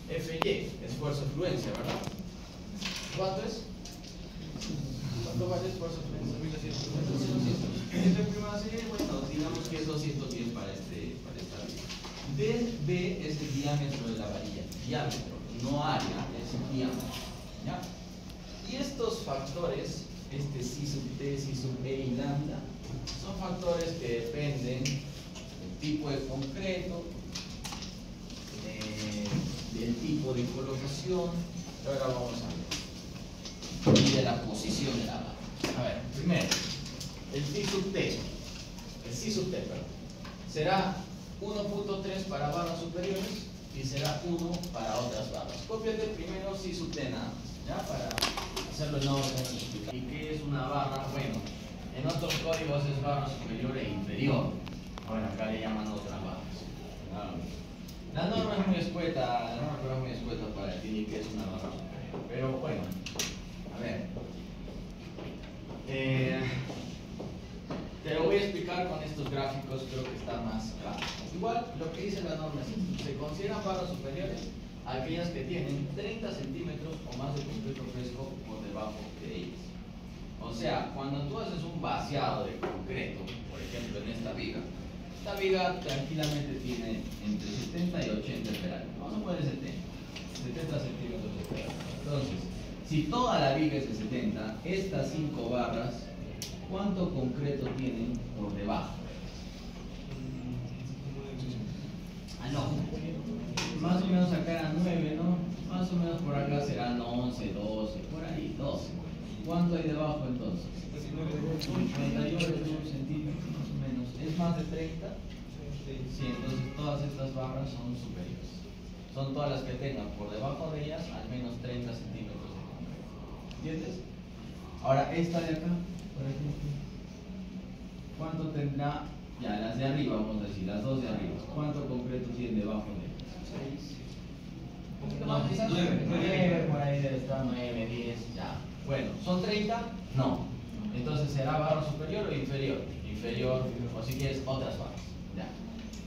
FY, esfuerzo de fluencia, ¿verdad? ¿Cuánto es? ¿Cuánto vale esfuerzo de fluencia? 1200. ¿Esta primera serie? Bueno, digamos que es 210 para esta vía. B es el diámetro de la varilla. Diámetro, no área, es diámetro. ¿Ya? Y estos factores, este C sub T, C sub E y lambda, son factores que dependen del tipo de concreto, del tipo de colocación, que ahora vamos a ver, y de la posición de la barra. A ver, primero, el C sub T, será 1.3 para barras superiores y será 1 para otras barras. Cópiate primero C sub T nada más, ¿ya? Para hacerlo en orden. ¿Y qué es una barra? Bueno, en otros códigos es barra superior e inferior. Bueno, acá le llaman otras barras. La norma es muy escueta, para definir qué es una barra superior. Pero bueno, a ver. Te lo voy a explicar con estos gráficos, creo que está más claro. Igual, lo que dice la norma es: se consideran barras superiores aquellas que tienen 30 centímetros o más de concreto fresco por debajo de ellas. O sea, cuando tú haces un vaciado de concreto, por ejemplo en esta viga tranquilamente tiene entre 70 y 80 esperados. Vamos a poner 70 centímetros de esperados. Entonces, si toda la viga es de 70, estas 5 barras, ¿cuánto concreto tienen por debajo? No. Más o menos acá eran 9, ¿no? Más o menos por acá serán 11, 12, por ahí, 12. ¿Cuánto hay debajo entonces? 38 centímetros más o menos. ¿Es más de 30? Sí, entonces todas estas barras son superiores. Son todas las que tengan por debajo de ellas al menos 30 centímetros de concreto. ¿Entiendes? Ahora, esta de acá, por ejemplo, ¿cuánto tendrá? Ya, las de arriba, vamos a decir, las dos de arriba. ¿Cuánto concreto tienen debajo de ellas? 6. No, quizás 9, por ahí debe estar 9, 10, ya. Bueno, ¿son 30? No. Entonces, ¿será barra superior o inferior? Inferior, o si quieres, otras barras. Ya.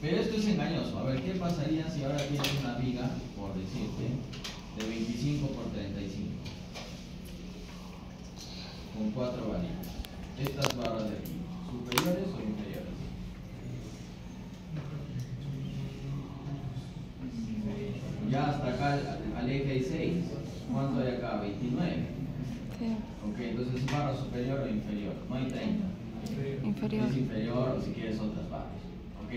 Pero esto es engañoso. A ver, ¿qué pasaría si ahora tienes una viga, por decirte, de 25 por 35? Con 4 varillas. Estas barras de aquí, ¿superiores o inferiores? Ya hasta acá al eje hay 6. ¿Cuánto hay acá? 29. Ok, entonces ¿es barra superior o inferior? No hay 30. Inferior. Es inferior o si quieres otras barras. ¿Ok?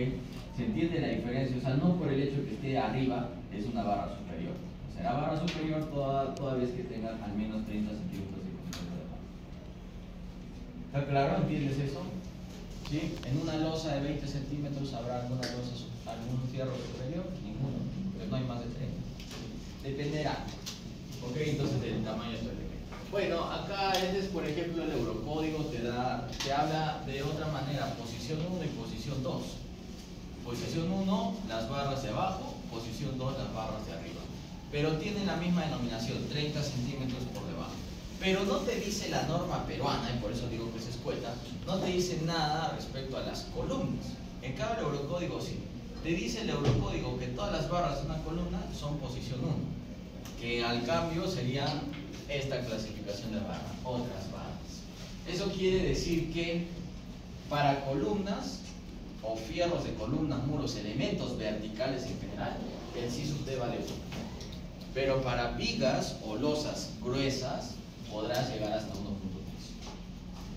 ¿Se entiende la diferencia? O sea, no por el hecho de que esté arriba es una barra superior. Será barra superior toda vez que tenga al menos 30 centímetros de concreto de barra. ¿Está claro? ¿Entiendes eso? ¿Sí? En una losa de 20 centímetros habrá algún fierro superior, ninguno, pues no hay más de 30. Dependerá. Ok, entonces del tamaño del elemento. Bueno, acá es, por ejemplo, el eurocódigo te habla de otra manera, posición 1 y posición 2. Posición 1, las barras de abajo, posición 2, las barras de arriba. Pero tienen la misma denominación, 30 centímetros por debajo. Pero no te dice la norma peruana, y por eso digo que es escueta, no te dice nada respecto a las columnas. En cambio, el eurocódigo sí. Te dice el eurocódigo que todas las barras de una columna son posición 1, que al cambio serían esta clasificación de barra, otras barras. Eso quiere decir que para columnas o fierros de columnas, muros, elementos verticales en general, el C sub T vale 1. Pero para vigas o losas gruesas podrás llegar hasta 1.3,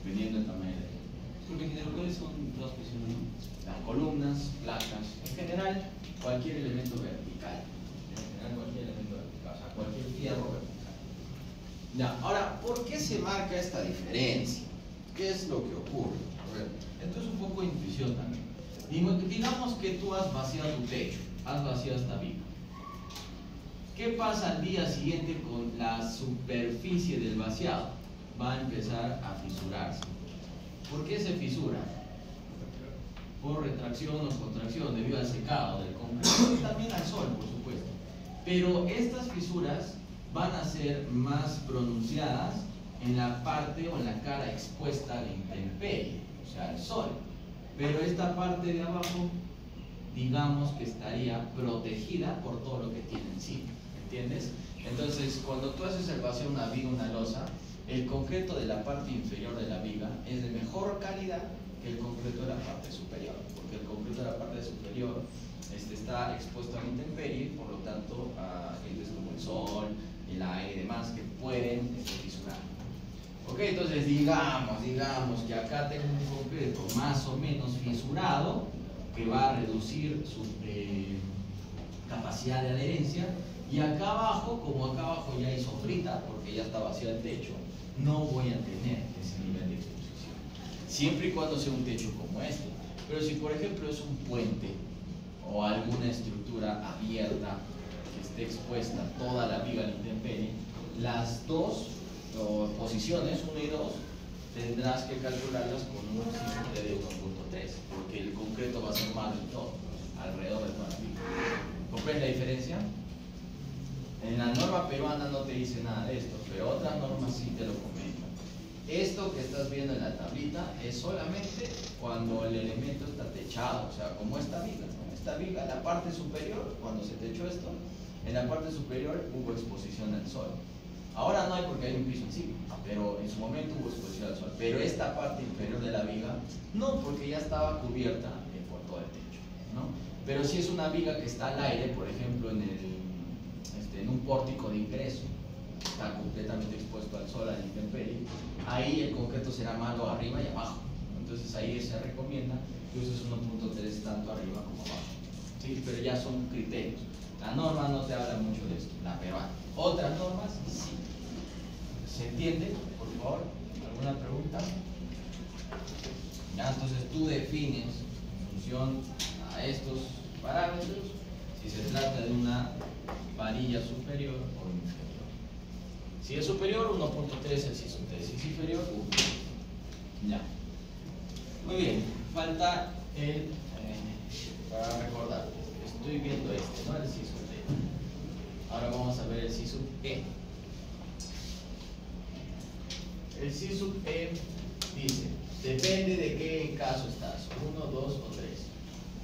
dependiendo del tamaño de ella. Porque generalmente son dos posiciones, ¿no? Las columnas, placas, en general cualquier elemento vertical. O sea, cualquier fierro vertical. Ya, ahora, ¿por qué se marca esta diferencia? ¿Qué es lo que ocurre? A ver, esto es un poco de intuición también. Digamos que tú has vaciado tu techo, has vaciado esta viga. ¿Qué pasa al día siguiente con la superficie del vaciado? Va a empezar a fisurarse. ¿Por qué se fisura? Por retracción o contracción debido al secado del concreto y también al sol, por supuesto. Pero estas fisuras van a ser más pronunciadas en la parte o en la cara expuesta a la intemperie, o sea, al sol. Pero esta parte de abajo, digamos que estaría protegida por todo lo que tiene encima. Entonces, cuando tú haces el vacío una viga, una losa, el concreto de la parte inferior de la viga es de mejor calidad que el concreto de la parte superior, porque el concreto de la parte superior está expuesto a la intemperie, por lo tanto a agentes como el sol, el aire y demás que pueden fisurar. Ok, entonces digamos que acá tengo un concreto más o menos fisurado que va a reducir su capacidad de adherencia, y acá abajo, como acá abajo ya hay sombrita porque ya está vacío el techo, no voy a tener ese nivel de exposición, siempre y cuando sea un techo como este. Pero si por ejemplo es un puente o alguna estructura abierta que esté expuesta toda la viga a la intemperie, las dos posiciones, 1 y 2, tendrás que calcularlas con un CISUT de 1.3, porque el concreto va a ser más de todo, alrededor de toda la viga. ¿Comprendes la diferencia? En la norma peruana no te dice nada de esto, pero otras normas sí te lo comentan. Esto que estás viendo en la tablita es solamente cuando el elemento está techado, o sea, como esta viga, ¿no? Esta viga, la parte superior, cuando se techó esto, en la parte superior hubo exposición al sol. Ahora no hay porque hay un piso encima, pero en su momento hubo exposición al sol. Pero esta parte inferior de la viga, no, porque ya estaba cubierta por todo el techo, ¿no? Pero si es una viga que está al aire, por ejemplo, en un pórtico de ingreso, está completamente expuesto al sol, a la intemperie, ahí el concreto será malo arriba y abajo. Entonces ahí se recomienda que uses 1.3 tanto arriba como abajo, ¿sí? Pero ya son criterios. La norma no te habla mucho de esto, la peruana. Otras normas, sí. ¿Se entiende? Por favor, ¿alguna pregunta? Ya, entonces tú defines en función a estos parámetros si se trata de una varilla superior o inferior. Si es superior, 1.3 el CISUT. Si es inferior, 1. Ya. Muy bien, falta el, para recordar, estoy viendo ¿no? El CISUT. Ahora vamos a ver el CISUT-E. El CISUT-E dice, depende de qué caso estás, 1, 2 o 3.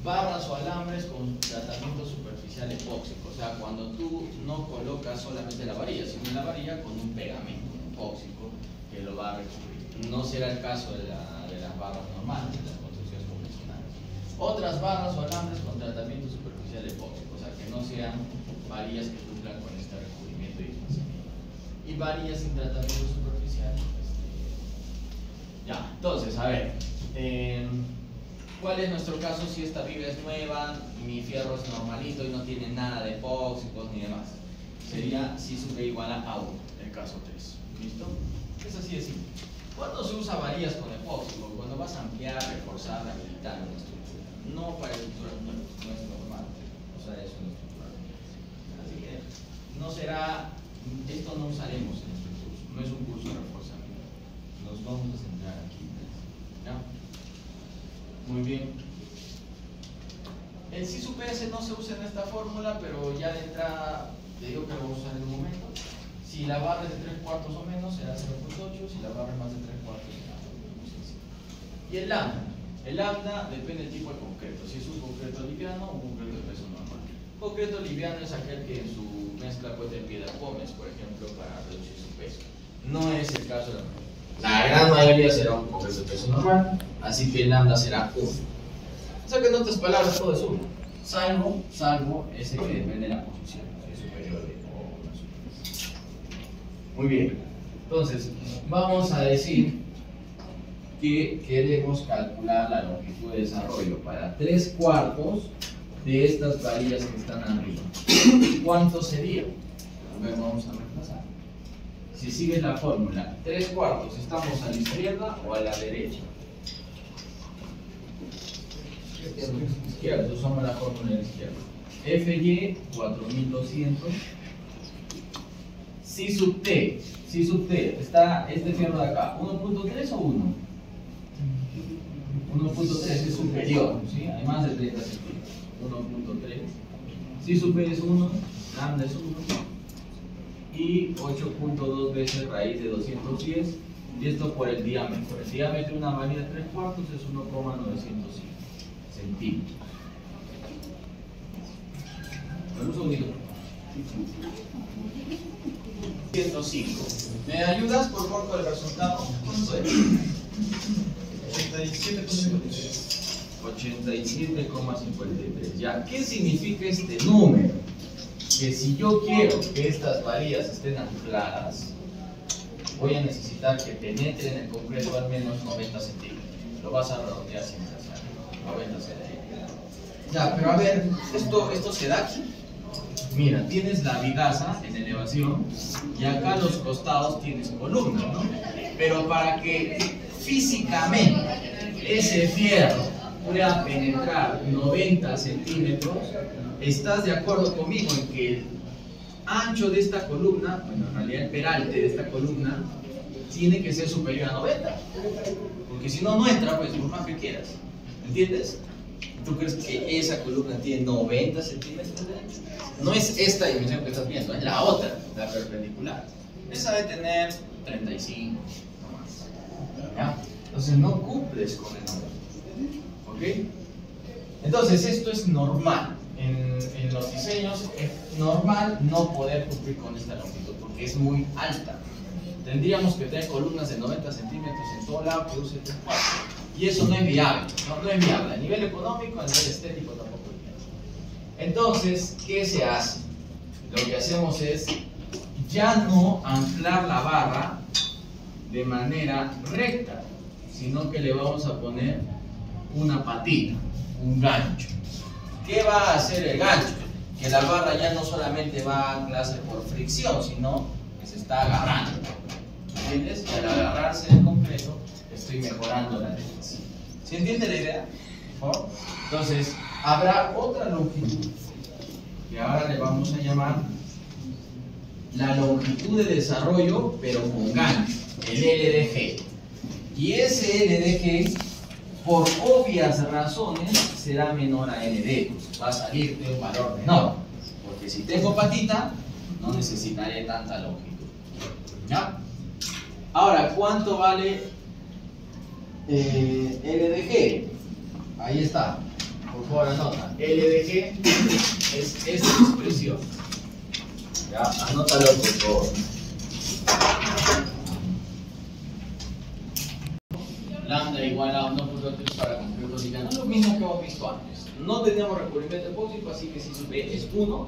Barras o alambres con tratamiento superficial epóxico, o sea, cuando tú no colocas solamente la varilla, sino la varilla con un pegamento epóxico que lo va a recubrir. No será el caso de las barras normales, de las construcciones convencionales. Otras barras o alambres con tratamiento superficial epóxico, o sea, que no sean varillas que cumplan con este recubrimiento y distanciamiento. Y varillas sin tratamiento superficial. Ya, entonces, a ver. ¿Cuál es nuestro caso si esta viga es nueva, mi fierro es normalito y no tiene nada de epóxicos ni demás? Sería CISUT-E igual a 1, el caso 3. ¿Listo? Es así de simple. ¿Cuándo se usa varillas con epóxico? Cuando vas a ampliar, reforzar, rehabilitar una estructura. No para estructuras nuevas, no es normal. O sea, eso no es estructural. Así que no será, esto no usaremos en este curso, no es un curso de reforzamiento. Nos vamos a centrar aquí. ¿Ya? Muy bien. El CISUT-PS no se usa en esta fórmula, pero ya de entrada te digo que lo vamos a usar en un momento. Si la barra es de 3/4 o menos, será 0.8. Si la barra es más de 3/4, será 0.6. Y el lambda. El lambda depende del tipo de concreto. Si es un concreto liviano o un concreto de peso normal. Concreto liviano es aquel que en su mezcla puede tener piedra pómez, por ejemplo, para reducir su peso. No es el caso de la gran mayoría será un concreto de peso normal, así que el lambda será 1. O sea que en otras palabras todo es 1, salvo ese que depende de la posición, si es superior o no superior. Muy bien, entonces vamos a decir que queremos calcular la longitud de desarrollo para 3/4 de estas varillas que están arriba. ¿Cuánto sería? A ver, vamos a reemplazar. Si sigues la fórmula, 3/4, ¿estamos a la izquierda o a la derecha? Izquierda, usamos la fórmula de la izquierda. FY 4200. CISUT-T, está este fierro de acá, 1.3 o 1. 1.3 es superior, ¿sí? Hay más de 30 centímetros. 1.3. CISUT-P es 1, lambda es 1. Y 8.2 veces raíz de 210, y esto por el diámetro. El diámetro de una varilla de 3/4 es 1,905 centímetros. Un segundito. 105. ¿Me ayudas por favor con el resultado? ¿Cuánto es? 87,53. Ya, ¿qué significa este número? Que si yo quiero que estas varillas estén ancladas, voy a necesitar que penetre en el concreto al menos 90 centímetros. Lo vas a redondear siempre hacia 90 centímetros. Ya, pero a ver, ¿esto se da aquí? Mira, tienes la vigaza en elevación y acá a los costados tienes columna, ¿no? Pero para que físicamente ese fierro pueda penetrar 90 centímetros, ¿estás de acuerdo conmigo en que el ancho de esta columna, bueno, en realidad el peralte de esta columna, tiene que ser superior a 90? Porque si no, no entra, pues por más que quieras. ¿Entiendes? ¿Tú crees que esa columna tiene 90 centímetros de ancho? No es esta dimensión que estás viendo, es la otra, la perpendicular. Esa debe tener 35 nomás. ¿Ya? Entonces no cumples con el número. ¿Ok? Entonces esto es normal. En los diseños es normal no poder cumplir con esta longitud porque es muy alta. Tendríamos que tener columnas de 90 centímetros en todo lado que use 4. Y eso no es viable. No es viable. A nivel económico, a nivel estético tampoco es viable. Entonces, ¿qué se hace? Lo que hacemos es ya no anclar la barra de manera recta, sino que le vamos a poner una patita, un gancho. ¿Qué va a hacer el gancho? Que la barra ya no solamente va a anclarse por fricción, sino que se está agarrando. ¿Entiendes? Y al agarrarse en concreto, estoy mejorando la tendencia. ¿Se entiende la idea? ¿Por favor? Entonces, habrá otra longitud que ahora le vamos a llamar la longitud de desarrollo, pero con gancho, el LDG. Y ese LDG, por obvias razones, será menor a LD. Va a salir de un valor menor. Porque si tengo patita, no necesitaré tanta longitud. ¿Ya? Ahora, ¿cuánto vale LDG? Ahí está. Por favor, anota. LDG es esta expresión. ¿Ya? Anótalo, por favor. Lambda igual a 1.3 para concreto liviano. Es lo mismo que hemos visto antes. No tenemos recubrimiento epóxico, así que si su B es 1.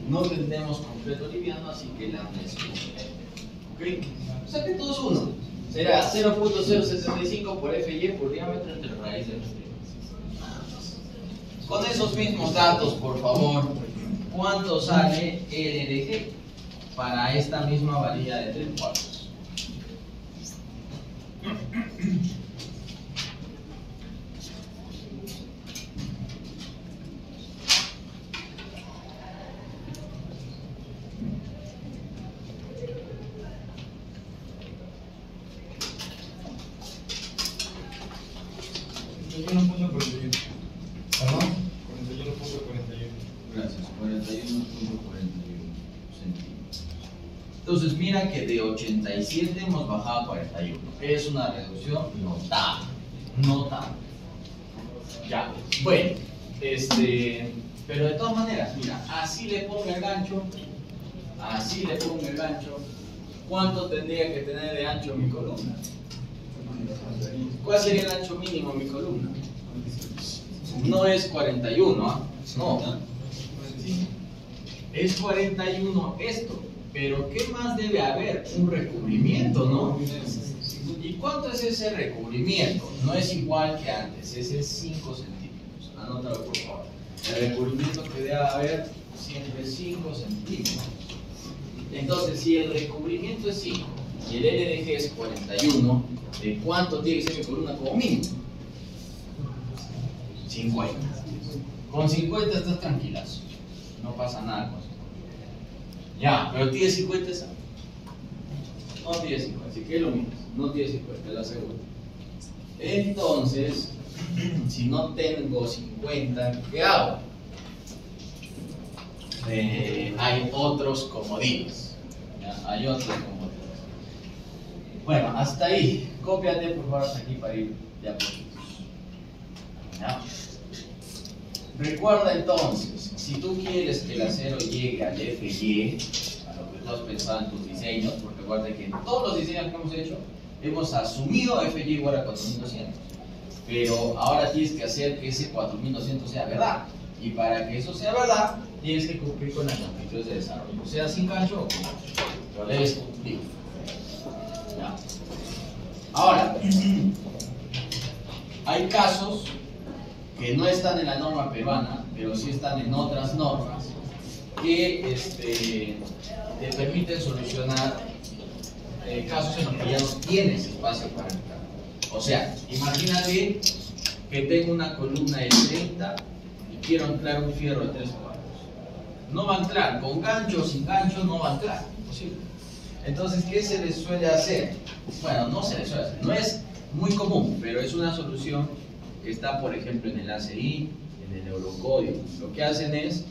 No tenemos concreto liviano, así que lambda es 1. ¿Ok? O sea que todo es 1. Será 0.075 por FY por diámetro entre raíz de los triángulos. Con esos mismos datos, por favor, ¿cuánto sale LDG para esta misma varilla de 3/4? ¿Perdón? 41.41. Gracias, 41.41 centímetros. Entonces mira que de 87 hemos bajado a 41. Es una reducción notable. Notable. Ya, bueno, pero de todas maneras, mira, así le pongo el gancho, ¿cuánto tendría que tener de ancho mi columna? ¿Cuál sería el ancho mínimo de mi columna? No es 41, ¿ah? No. Es 41 esto. Pero ¿qué más debe haber? Un recubrimiento, ¿no? ¿Y cuánto es ese recubrimiento? No es igual que antes, ese es 5 centímetros. Anótalo, por favor. El recubrimiento que debe haber siempre es 5 centímetros. Entonces, si el recubrimiento es 5 y el LDG es 41, ¿de cuánto tiene que ser mi columna como mínimo? 50. Con 50 estás tranquilazo. No pasa nada con 50. Ya, pero tiene 50 esa. No tiene 50, así que lo mismo. No tiene 50, la segunda. Entonces, si no tengo 50, ¿qué hago? Hay otros comodines. ¿Ya? Hay otros comodines. Bueno, hasta ahí. Cópiate por favor hasta aquí para ir de a poquitos. ¿Ya? Recuerda entonces, si tú quieres que el acero llegue al FY, a lo que tú has pensado en tus diseños, porque acuérdate que en todos los diseños que hemos hecho, hemos asumido FY igual a 4200. Pero ahora tienes que hacer que ese 4200 sea verdad. Y para que eso sea verdad, tienes que cumplir con las longitudes de desarrollo. Sea sin gancho o con gancho. Lo debes cumplir. ¿Ya? Ahora, hay casos que no están en la norma peruana, pero sí están en otras normas, que te permiten solucionar casos en los que ya no tienes espacio para entrar. O sea, imagínate que tengo una columna de 30 y quiero anclar un fierro de 3 cuartos. No va a anclar, con gancho o sin gancho no va a anclar, imposible. Entonces, ¿qué se les suele hacer? Bueno, no se les suele hacer, no es muy común, pero es una solución que está, por ejemplo, en el ACI, en el Eurocódigo. Lo que hacen es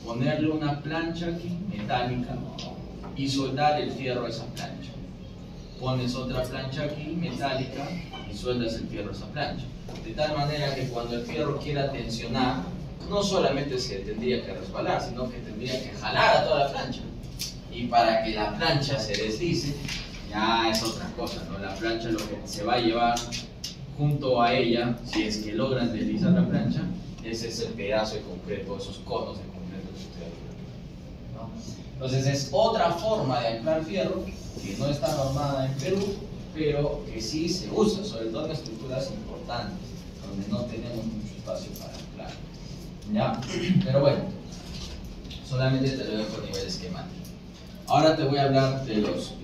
ponerle una plancha aquí, metálica, y soldar el fierro a esa plancha. Pones otra plancha aquí, metálica, y sueldas el fierro a esa plancha. De tal manera que cuando el fierro quiera tensionar, no solamente se tendría que resbalar, sino que tendría que jalar a toda la plancha. Y para que la plancha se deslice, ya es otra cosa, ¿no? La plancha lo que se va a llevar junto a ella, si es que logran deslizar la plancha, ese es el pedazo de concreto, esos conos de concreto que estoy hablando, ¿no? Entonces es otra forma de anclar fierro que no está normada en Perú, pero que sí se usa, sobre todo en estructuras importantes, donde no tenemos mucho espacio para anclar. ¿Ya? Pero bueno, solamente te lo dejo a nivel esquemático. Ahora te voy a hablar de los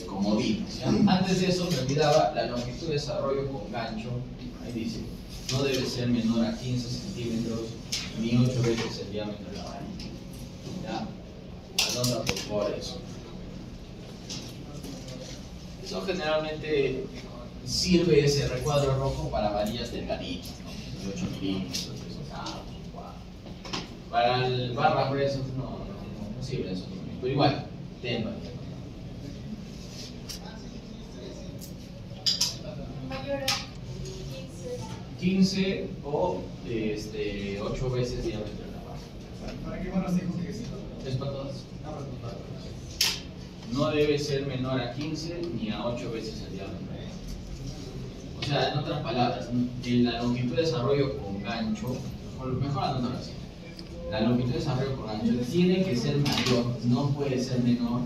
comodines. ¿Ya? Antes de eso me olvidaba, la longitud de desarrollo con gancho, ahí dice, no debe ser menor a 15 centímetros ni 8 veces el diámetro de la varilla. ¿Ya? Anota por favor eso. Eso generalmente sirve ese recuadro rojo para varillas delgaditas, ¿no? De 8 milímetros, para el barra gruesos no sirve eso, pero igual, tenlo. Mayor a 15 o 8 veces diámetro de la barra. ¿Para qué manos dijo que sí? ¿Es para todas? No debe ser menor a 15 ni a 8 veces el diámetro. O sea, en otras palabras, en la longitud de desarrollo con gancho, o mejor anótalo así. La longitud de desarrollo con gancho tiene que ser mayor, no puede ser menor,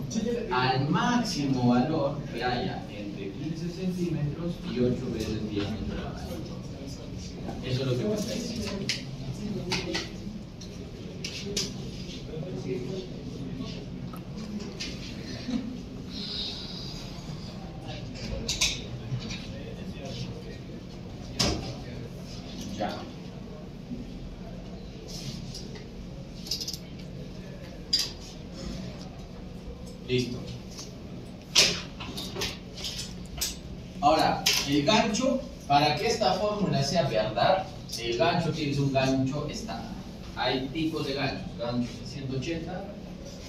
al máximo valor que haya entre 15 centímetros y 8 veces el diámetro de la varilla. Eso es lo que me está diciendo. Ya. Listo. Ahora, el gancho, para que esta fórmula sea verdad, el gancho tiene que ser un gancho estándar. Hay tipos de ganchos, ganchos a 180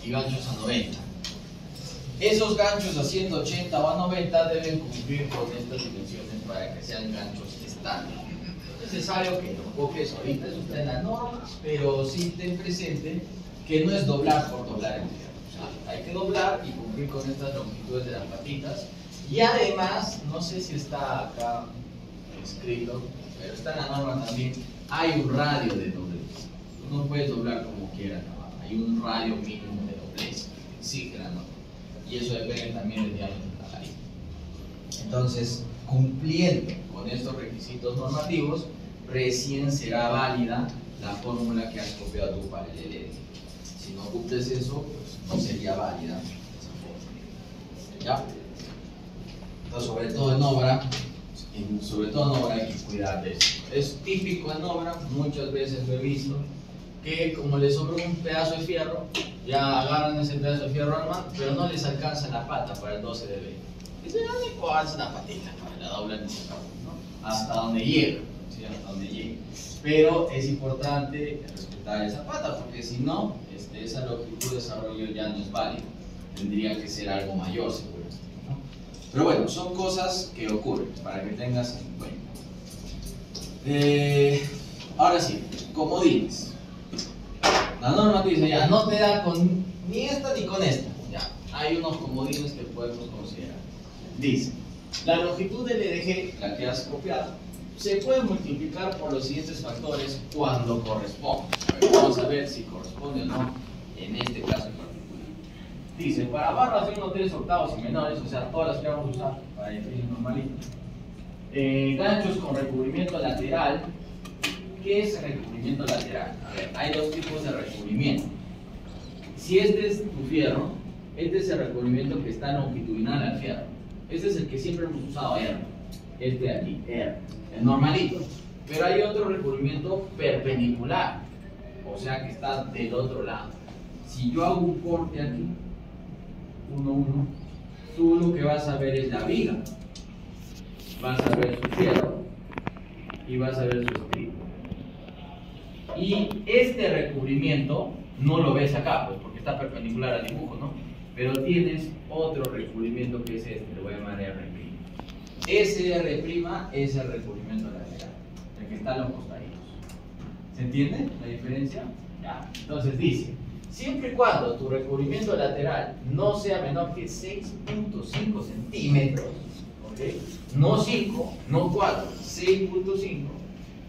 y ganchos a 90. Esos ganchos a 180 o a 90 deben cumplir con estas dimensiones para que sean ganchos estándar. No es necesario que lo copies ahorita, eso está en la norma, pero sí ten presente que no es doblar por doblar el fierro. O sea, hay que doblar y cumplir con estas longitudes de las patitas. Y además, no sé si está acá escrito, pero está en la norma también, hay un radio de doblez. Tú no puedes doblar como quieras, ¿no? Hay un radio mínimo de doblez que exige la norma. Y eso depende también del diámetro de la varilla. Entonces, cumpliendo con estos requisitos normativos, recién será válida la fórmula que has copiado tú para el LD. Si no cumples eso, pues no sería válida esa fórmula. ¿Ya? Entonces, sobre todo en obra hay que cuidar de eso. Es típico en obra, muchas veces lo he visto, que como les sobró un pedazo de fierro, ya agarran ese pedazo de fierro al man, pero no les alcanza la pata para el 12 de 20. Dicen, haz una patita, la doblan y se acabó, ¿no? Hasta donde llega, ¿sí? Hasta donde llega. Pero es importante respetar esa pata, porque si no, esa longitud de desarrollo ya no es válida. Tendría que ser algo mayor, seguro, ¿no? Pero bueno, son cosas que ocurren, para que tengas en cuenta. Ahora sí, comodines. La norma te dice, ya, no te da con ni esta ni con esta. Ya, hay unos comodines que podemos considerar. Dice, la longitud del EDG, la que has copiado, se puede multiplicar por los siguientes factores cuando corresponde. A ver, vamos a ver si corresponde o no en este caso en particular. Dice, para barras de 1/3 y menores, o sea, todas las que vamos a usar para el normalito, ganchos con recubrimiento lateral. ¿Qué es recubrimiento lateral? A ver, hay dos tipos de recubrimiento. Si este es tu fierro, este es el recubrimiento que está longitudinal al fierro. Este es el que siempre hemos usado, R. Este de aquí, R. El normalito. Pero hay otro recubrimiento perpendicular, o sea que está del otro lado. Si yo hago un corte aquí, 1, 1, tú lo que vas a ver es la viga. Vas a ver su fierro y vas a ver su estribo. Y este recubrimiento no lo ves acá, pues porque está perpendicular al dibujo, ¿no? Pero tienes otro recubrimiento que es este, lo voy a llamar R'. Ese R' es el recubrimiento lateral, el que está en los costaditos. ¿Se entiende la diferencia? Ya. Entonces dice, siempre y cuando tu recubrimiento lateral no sea menor que 6.5 centímetros, ¿okay? No 5, no 4, 6.5.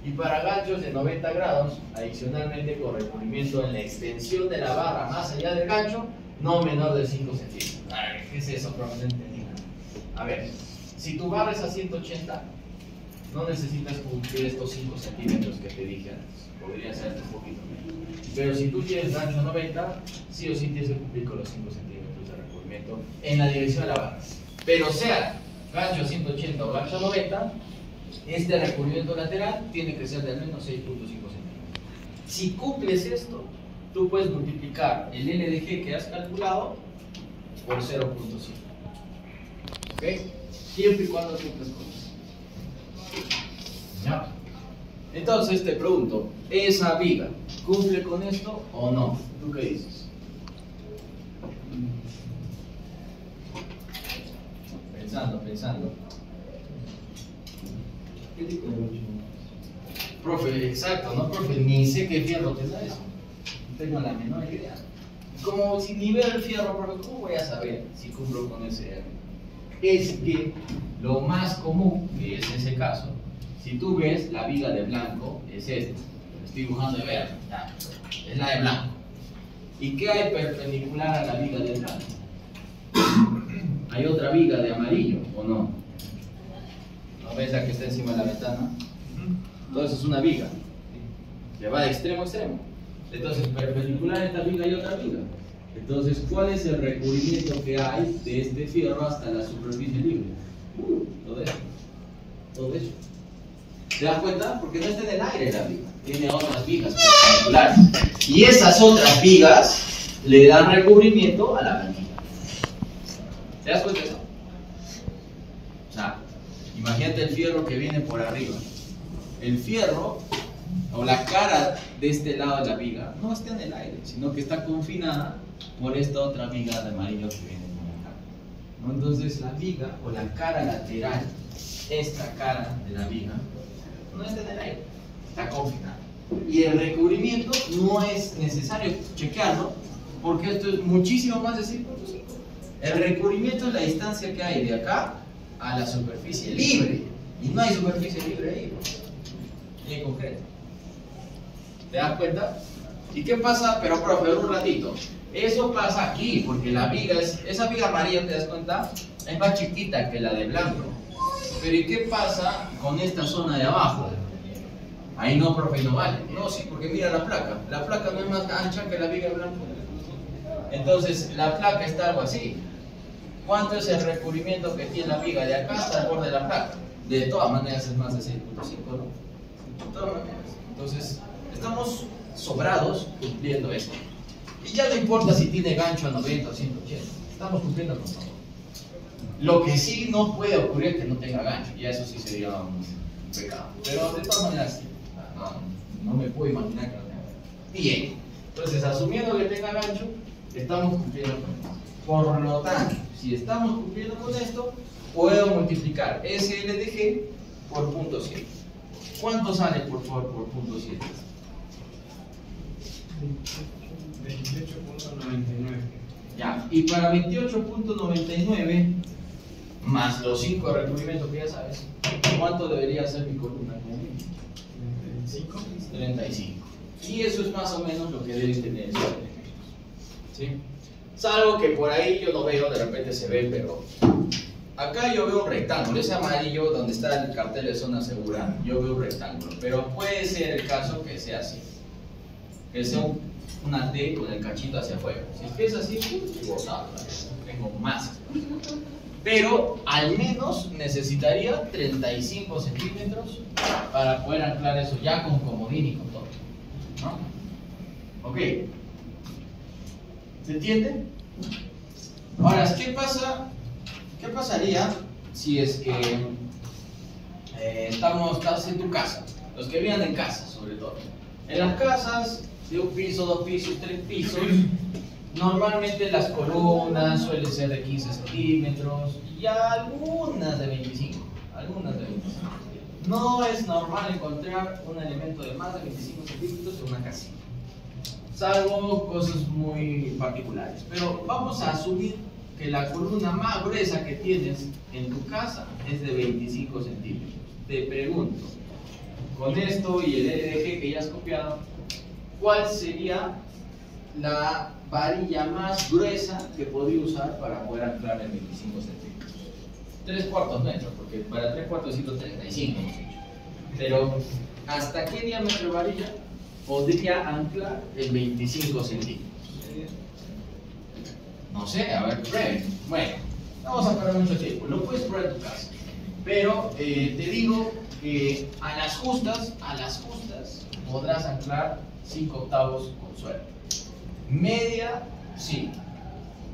Y para ganchos de 90 grados, adicionalmente con recubrimiento en la extensión de la barra más allá del gancho, no menor de 5 centímetros. A ver, ¿qué es eso? Probablemente no entendí nada. A ver, si tu barra es a 180, no necesitas cumplir estos 5 centímetros que te dije antes. Podría ser un poquito menos. Pero si tú tienes gancho 90, sí o sí tienes que cumplir con los 5 centímetros de recubrimiento en la dirección de la barra. Pero sea gancho 180 o gancho 90, este recubrimiento lateral tiene que ser de al menos 6.5 centímetros. Si cumples esto, tú puedes multiplicar el LDG que has calculado por 0.5. ¿Ok? Siempre y cuando cumples con eso. ¿Ya? Entonces te pregunto, ¿esa viga cumple con esto o no? ¿Tú qué dices? Pensando. ¿Qué tipo de gancho? Profe, exacto, ¿no, profe? Ni sé qué fierro te da eso. No tengo la menor idea. Como si ni veo el fierro, profe, ¿cómo voy a saber si cumplo con ese R? Es que lo más común, que es ese caso, si tú ves la viga de blanco, es esta. Estoy dibujando de verde, ya, es la de blanco. ¿Y qué hay perpendicular a la viga de blanco? ¿Hay otra viga de amarillo o no? ¿No ves la que está encima de la ventana? Entonces es una viga que va de extremo a extremo. Entonces perpendicular a esta viga hay otra viga. Entonces, ¿cuál es el recubrimiento que hay de este fierro hasta la superficie libre? Todo eso. ¿Te das cuenta? Porque no está en el aire la viga, tiene otras vigas perpendiculares. Y esas otras vigas le dan recubrimiento a la manilla. ¿Te das cuenta de eso? O sea, imagínate el fierro que viene por arriba. El fierro o la cara de este lado de la viga no está en el aire, sino que está confinada por esta otra viga de amarillo que viene por acá, ¿no? Entonces la viga o la cara lateral, esta cara de la viga, no está en el aire, está confinada. Y el recubrimiento no es necesario chequearlo porque esto es muchísimo más de 6.5. El recubrimiento es la distancia que hay de acá a la superficie libre. Y no hay superficie libre ahí, en concreto. ¿Te das cuenta? ¿Y qué pasa? Pero profe, un ratito. Eso pasa aquí, porque la viga esa viga amarilla, ¿te das cuenta? Es más chiquita que la de blanco. Pero ¿y qué pasa con esta zona de abajo? Ahí no, profe, no vale. No, sí, porque mira la placa. La placa no es más ancha que la viga de blanco. Entonces, la placa está algo así. ¿Cuánto es el recubrimiento que tiene la viga de acá hasta el borde de la placa? De todas maneras es más de 6.5, ¿no? De todas maneras. Entonces, estamos sobrados cumpliendo esto. Y ya no importa si tiene gancho a 90 o 180. Estamos cumpliendo con todo. Lo que sí no puede ocurrir es que no tenga gancho. Y eso sí sería un pecado. Pero de todas maneras, no me puedo imaginar que no tenga gancho. Bien. Entonces, asumiendo que tenga gancho, estamos cumpliendo con esto. Por lo tanto, si estamos cumpliendo con esto, puedo multiplicar SLDG por 0.7. ¿Cuánto sale, por favor, por 0.7? 28.99. Ya, y para 28.99 más los 5 de recubrimiento que ya sabes, ¿cuánto debería ser mi columna? 35. 35. Y eso es más o menos lo que deben tener esos elementos. ¿Sí? Salvo que por ahí yo no veo, de repente se ve, pero acá yo veo un rectángulo, ese amarillo donde está el cartel de zona segura, yo veo un rectángulo, pero puede ser el caso que sea así, que sea una T con el cachito hacia afuera. Si es que es así, estoy botado, tengo más. Pero al menos necesitaría 35 centímetros para poder anclar eso ya con comodín y con todo, ¿no? Ok. ¿Se entiende? Ahora, ¿qué pasaría si es que estás en tu casa? Los que vivan en casa, sobre todo. En las casas de un piso, 2 pisos, 3 pisos, normalmente las columnas suelen ser de 15 centímetros y algunas de 25. No es normal encontrar un elemento de más de 25 centímetros en una casilla, salvo cosas muy particulares. Pero vamos a asumir que la columna más gruesa que tienes en tu casa es de 25 centímetros. Te pregunto, con esto y el LDG que ya has copiado, ¿cuál sería la varilla más gruesa que podría usar para poder anclar en 25 centímetros? 3/4 metros, porque para 3/4 es 135 hemos hecho. Pero, ¿hasta qué diámetro de varilla podría anclar en 25 centímetros? No sé, a ver, prueben. Bueno, no vamos a perder mucho tiempo, lo puedes probar en tu casa. Pero te digo que a las justas podrás anclar 5/8 con suerte. Media, sí.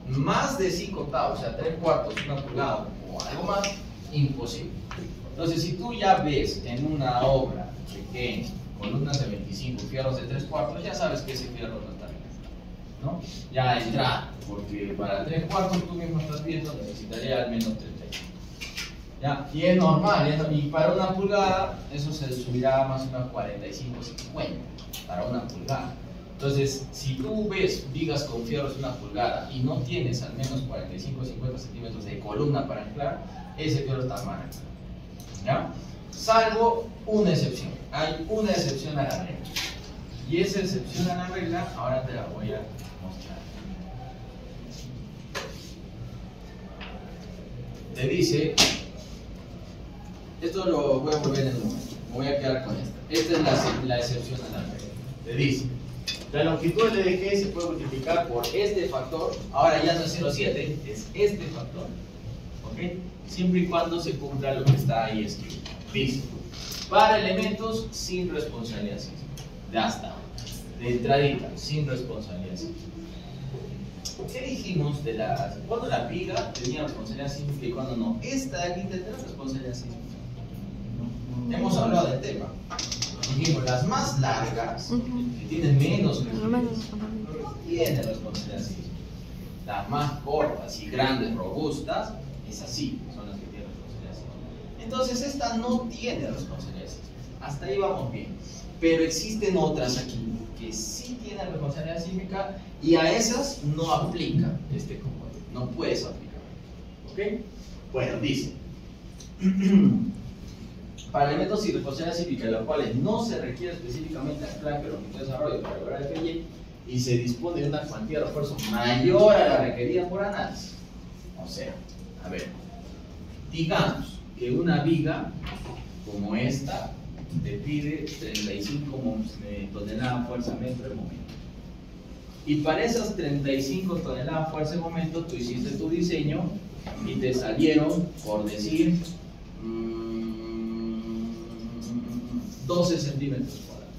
Más de 5/8, o sea, 3/4, 1 pulgada o algo más, imposible. Entonces, si tú ya ves en una obra pequeña, columnas de 25, fierros de 3/4, ya sabes que ese fierro no está bien, ¿no? Ya entra, porque para 3/4 tú mismo estás viendo, necesitaría al menos 35. ¿Ya? Y es normal, y para 1 pulgada, eso se subirá más o menos 45, 50, para 1 pulgada. Entonces, si tú ves vigas con fierros de 1 pulgada y no tienes al menos 45 o 50 centímetros de columna para anclar, ese fierro está mal anclado, ¿ya? Salvo una excepción. Hay una excepción a la regla. Y esa excepción a la regla, ahora te la voy a mostrar. Te dice, esto lo voy a volver en un momento, me voy a quedar con esta. Esta es la excepción a la regla. Te dice, la longitud del LDG se puede multiplicar por este factor, ahora ya no es 0,7, es este factor, ¿ok? Siempre y cuando se cumpla lo que está ahí escrito. Dice, para elementos sin responsabilidad sísmica. Ya está, de entradita, sin responsabilidad sísmica. ¿Qué dijimos de las... cuando la viga tenía responsabilidad sísmica y cuando no? Esta de aquí tendrá responsabilidad sísmica. Hemos hablado del tema. Dijimos, las más largas, que tienen menos rigidez, no tienen responsabilidad sísmica. Las más cortas y grandes, robustas, es así, son las que tienen responsabilidad sísmica. Entonces, esta no tiene responsabilidad sísmica. Hasta ahí vamos bien. Pero existen otras aquí que sí tienen responsabilidad sísmica y a esas no aplica este componente. No puedes aplicar. ¿Ok? Bueno, dice. Para elementos sin responsabilidad sísmica, de los cuales no se requiere específicamente anclaje o longitud de desarrollo para lograr el PY y se dispone de una cuantía de refuerzo mayor a la requerida por análisis. O sea, a ver, digamos que una viga como esta te pide 35 toneladas fuerza metro de momento. Y para esas 35 toneladas fuerza de momento, tú hiciste tu diseño y te salieron, por decir, 12 centímetros cuadrados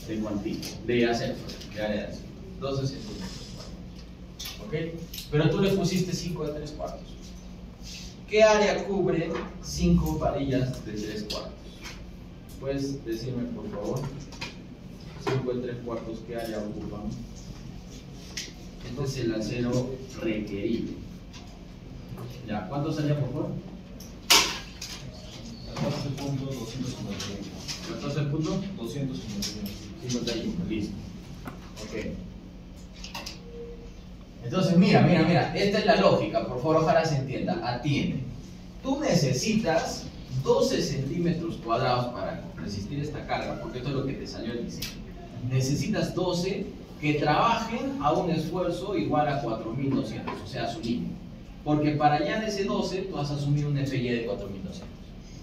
de cuantía, de acero, de área de acero, 12 centímetros cuadrados, ¿ok? Pero tú le pusiste 5 de 3/4. ¿Qué área cubre 5 varillas de 3/4? ¿Puedes decirme, por favor? 5 de 3/4, ¿qué área ocupan? Este es el acero requerido. Ya, ¿cuánto salía por favor? 14.251, listo. Ok. Entonces, mira, esta es la lógica, por favor, ojalá se entienda, atiende. Tú necesitas 12 centímetros cuadrados para resistir esta carga, porque esto es lo que te salió el diseño. Necesitas 12 que trabajen a un esfuerzo igual a 4.200, o sea, a su límite. Porque para allá de ese 12, tú vas a asumir un FY de 4.200.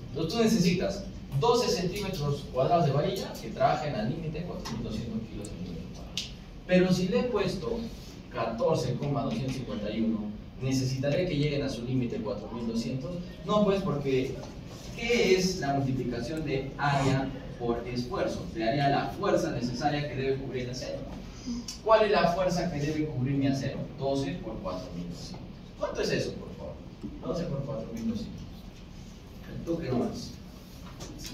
Entonces tú necesitas 12 centímetros cuadrados de varilla que trabajen al límite 4.200 kilos en metro cuadrado. Pero si le he puesto 14,251, necesitaré que lleguen a su límite 4.200. No, pues porque ¿qué es la multiplicación de área por esfuerzo? Te daría la fuerza necesaria que debe cubrir el acero. ¿Cuál es la fuerza que debe cubrir mi acero? 12 por 4.200. ¿Cuánto es eso, por favor? 12 por 4.200. ¿Tú qué más? 50.400.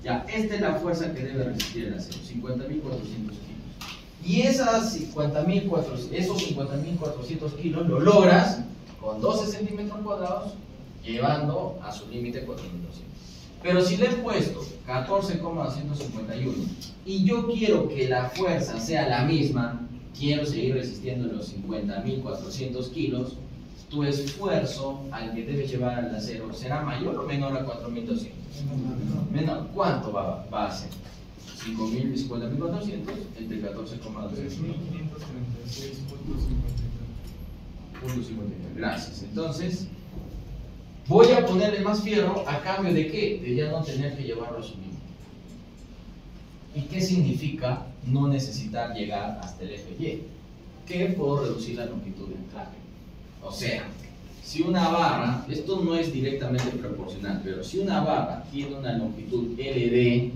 Ya, esta es la fuerza que debe resistir el acero, 50.400 kilos. Y esos 50.400 kilos lo logras con 12 centímetros cuadrados, llevando a su límite 4.200. Pero si le he puesto 14,251 y yo quiero que la fuerza sea la misma, quiero seguir resistiendo los 50.400 kilos, tu esfuerzo al que debes llevar al acero será mayor o menor a 4.200. Menor. ¿Cuánto va a ser? 50.400 entre 14,250. Gracias. Entonces, voy a ponerle más fierro a cambio de ¿qué? De ya no tener que llevarlo a su límite. ¿Y qué significa no necesitar llegar hasta el FY? Que puedo reducir la longitud de anclaje. O sea, si una barra, esto no es directamente proporcional, pero si una barra tiene una longitud LD,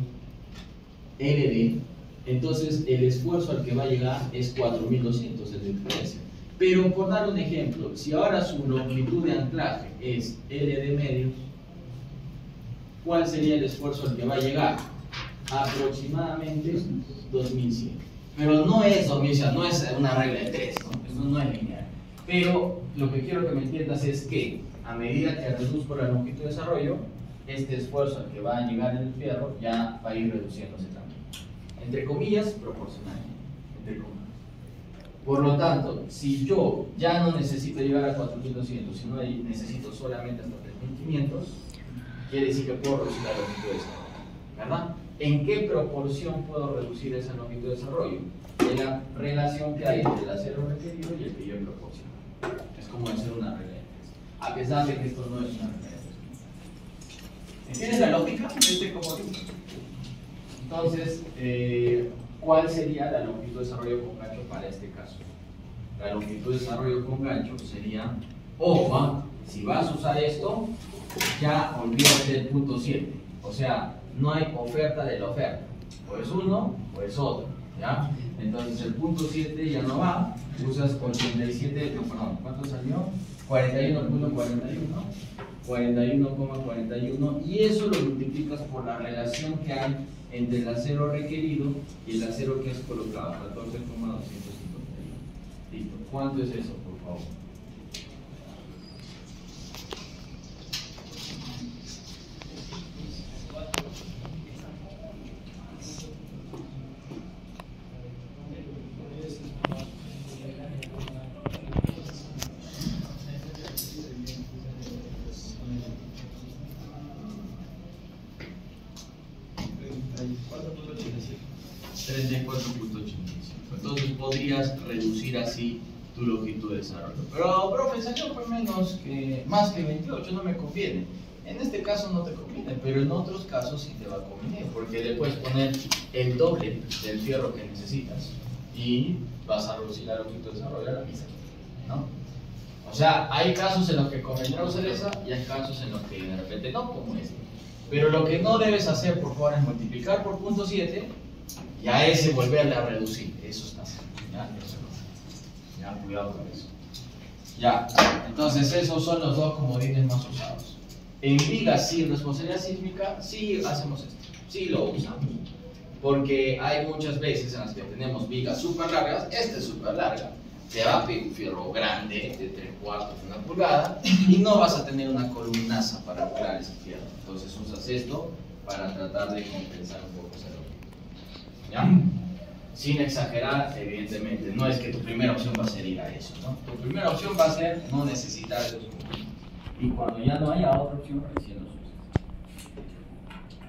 entonces el esfuerzo al que va a llegar es 4.200 de diferencia. Pero por dar un ejemplo, si ahora su longitud de anclaje es LD medio, ¿cuál sería el esfuerzo al que va a llegar? Aproximadamente 2.100. Pero no es 2.100, no es una regla de 3, ¿no? Eso no es lineal. Pero lo que quiero que me entiendas es que a medida que reduzco la longitud de desarrollo, este esfuerzo al que va a llegar el fierro ya va a ir reduciéndose también. Entre comillas, proporcional. Entre comillas. Por lo tanto, si yo ya no necesito llegar a 4.200, sino necesito solamente hasta 3.500, quiere decir que puedo reducir la longitud de desarrollo, ¿verdad? ¿En qué proporción puedo reducir esa longitud de desarrollo? De la relación que hay entre el acero requerido y el que yo he proporcionado. Es como hacer una regla de 3, a pesar de que esto no es una regla de 3. ¿Entiendes la lógica de este comodín? Entonces, ¿cuál sería la longitud de desarrollo con gancho para este caso? La longitud de desarrollo con gancho sería, ojo, si vas a usar esto, ya olvídate del punto 7. O sea, no hay oferta de la oferta. O es uno o es otro. ¿Ya? Entonces el punto 7 ya no va. Usas 87, perdón, ¿cuánto salió? 41,41. 41,41 y eso lo multiplicas por la relación que hay entre el acero requerido y el acero que has colocado, 14,251. Listo. ¿Cuánto es eso, por favor? Entonces podrías reducir así tu longitud de desarrollo. Pero, profe, salió por más que 28, no me conviene. En este caso no te conviene, pero en otros casos sí te va a convenir, porque le puedes poner el doble del fierro que necesitas y vas a reducir la longitud de desarrollo a la misma, ¿no? O sea, hay casos en los que convendrá usar esa y hay casos en los que de repente no, como este. Pero lo que no debes hacer, por favor, es multiplicar por punto 7 y a ese volverle a reducir. Eso está mal. ¿Ya? Eso no. Ya, cuidado con eso. Ya, entonces esos son los dos comodines más usados. En vigas sin responsabilidad sísmica, sí hacemos esto, sí lo usamos. Porque hay muchas veces en las que tenemos vigas súper largas, esta es súper larga, te va a pedir un fierro grande de 3/4 de 1 pulgada y no vas a tener una columnaza para anclar ese fierro. Entonces usas esto para tratar de compensar un poco ese dolor. ¿Ya? Sin exagerar, evidentemente, no es que tu primera opción va a ser ir a eso, ¿no? Tu primera opción va a ser no necesitar esos componentes. Y cuando ya no haya otra opción, recién los usas.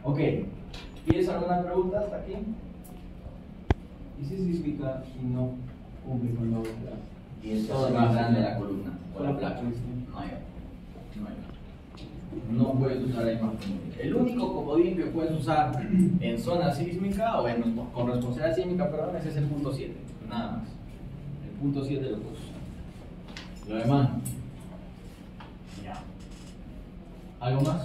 Ok, ¿tienes alguna pregunta hasta aquí? ¿Y si es sísmica y no cumple con la otra? Y es todo más grande la columna o la placa. No No hay. No puedes usar ahí más comodín. El único comodín que puedes usar en zona sísmica o con responsabilidad sísmica, perdón, ese es el punto 7. Nada más. El punto 7 lo puedes usar. Lo demás. Ya. ¿Algo más?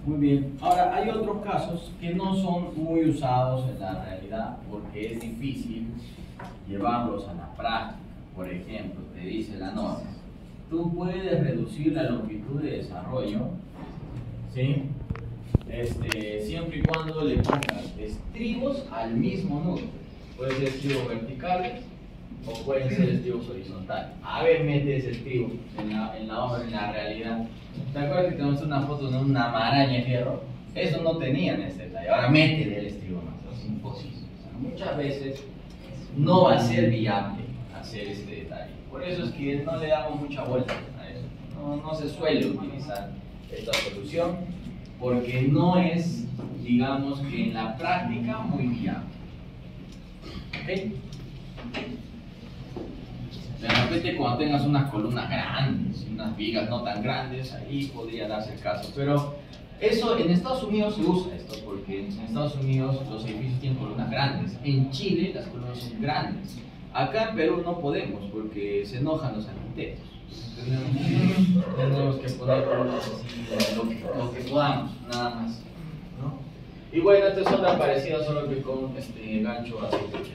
Muy bien. Ahora, hay otros casos que no son muy usados en la realidad porque es difícil llevarlos a la práctica. Por ejemplo, te dice la norma, tú puedes reducir la longitud de desarrollo, ¿sí? Siempre y cuando le pongas estribos al mismo nudo. Pueden ser estribos verticales o pueden ser estribos horizontales. A ver, mete ese estribo en la obra, en la realidad. ¿Te acuerdas que te mostré una foto de una maraña de fierro? Eso no tenía en este detalle. Ahora métele el estribo más, es imposible. O sea, muchas veces no va a ser viable hacer este detalle. Por eso es que no le damos mucha vuelta a eso. No se suele utilizar esta solución porque no es, digamos que en la práctica, muy viable. ¿Ok? De repente cuando tengas unas columnas grandes, unas vigas no tan grandes, ahí podría darse el caso. Pero eso en Estados Unidos se usa esto porque en Estados Unidos los edificios tienen columnas grandes. En Chile las columnas son grandes. Acá en Perú no podemos porque se enojan los arquitectos. Tenemos que poner columnas así, lo que podamos, nada más, ¿no? Y bueno, esta es otra parecida, solo que con gancho a 180.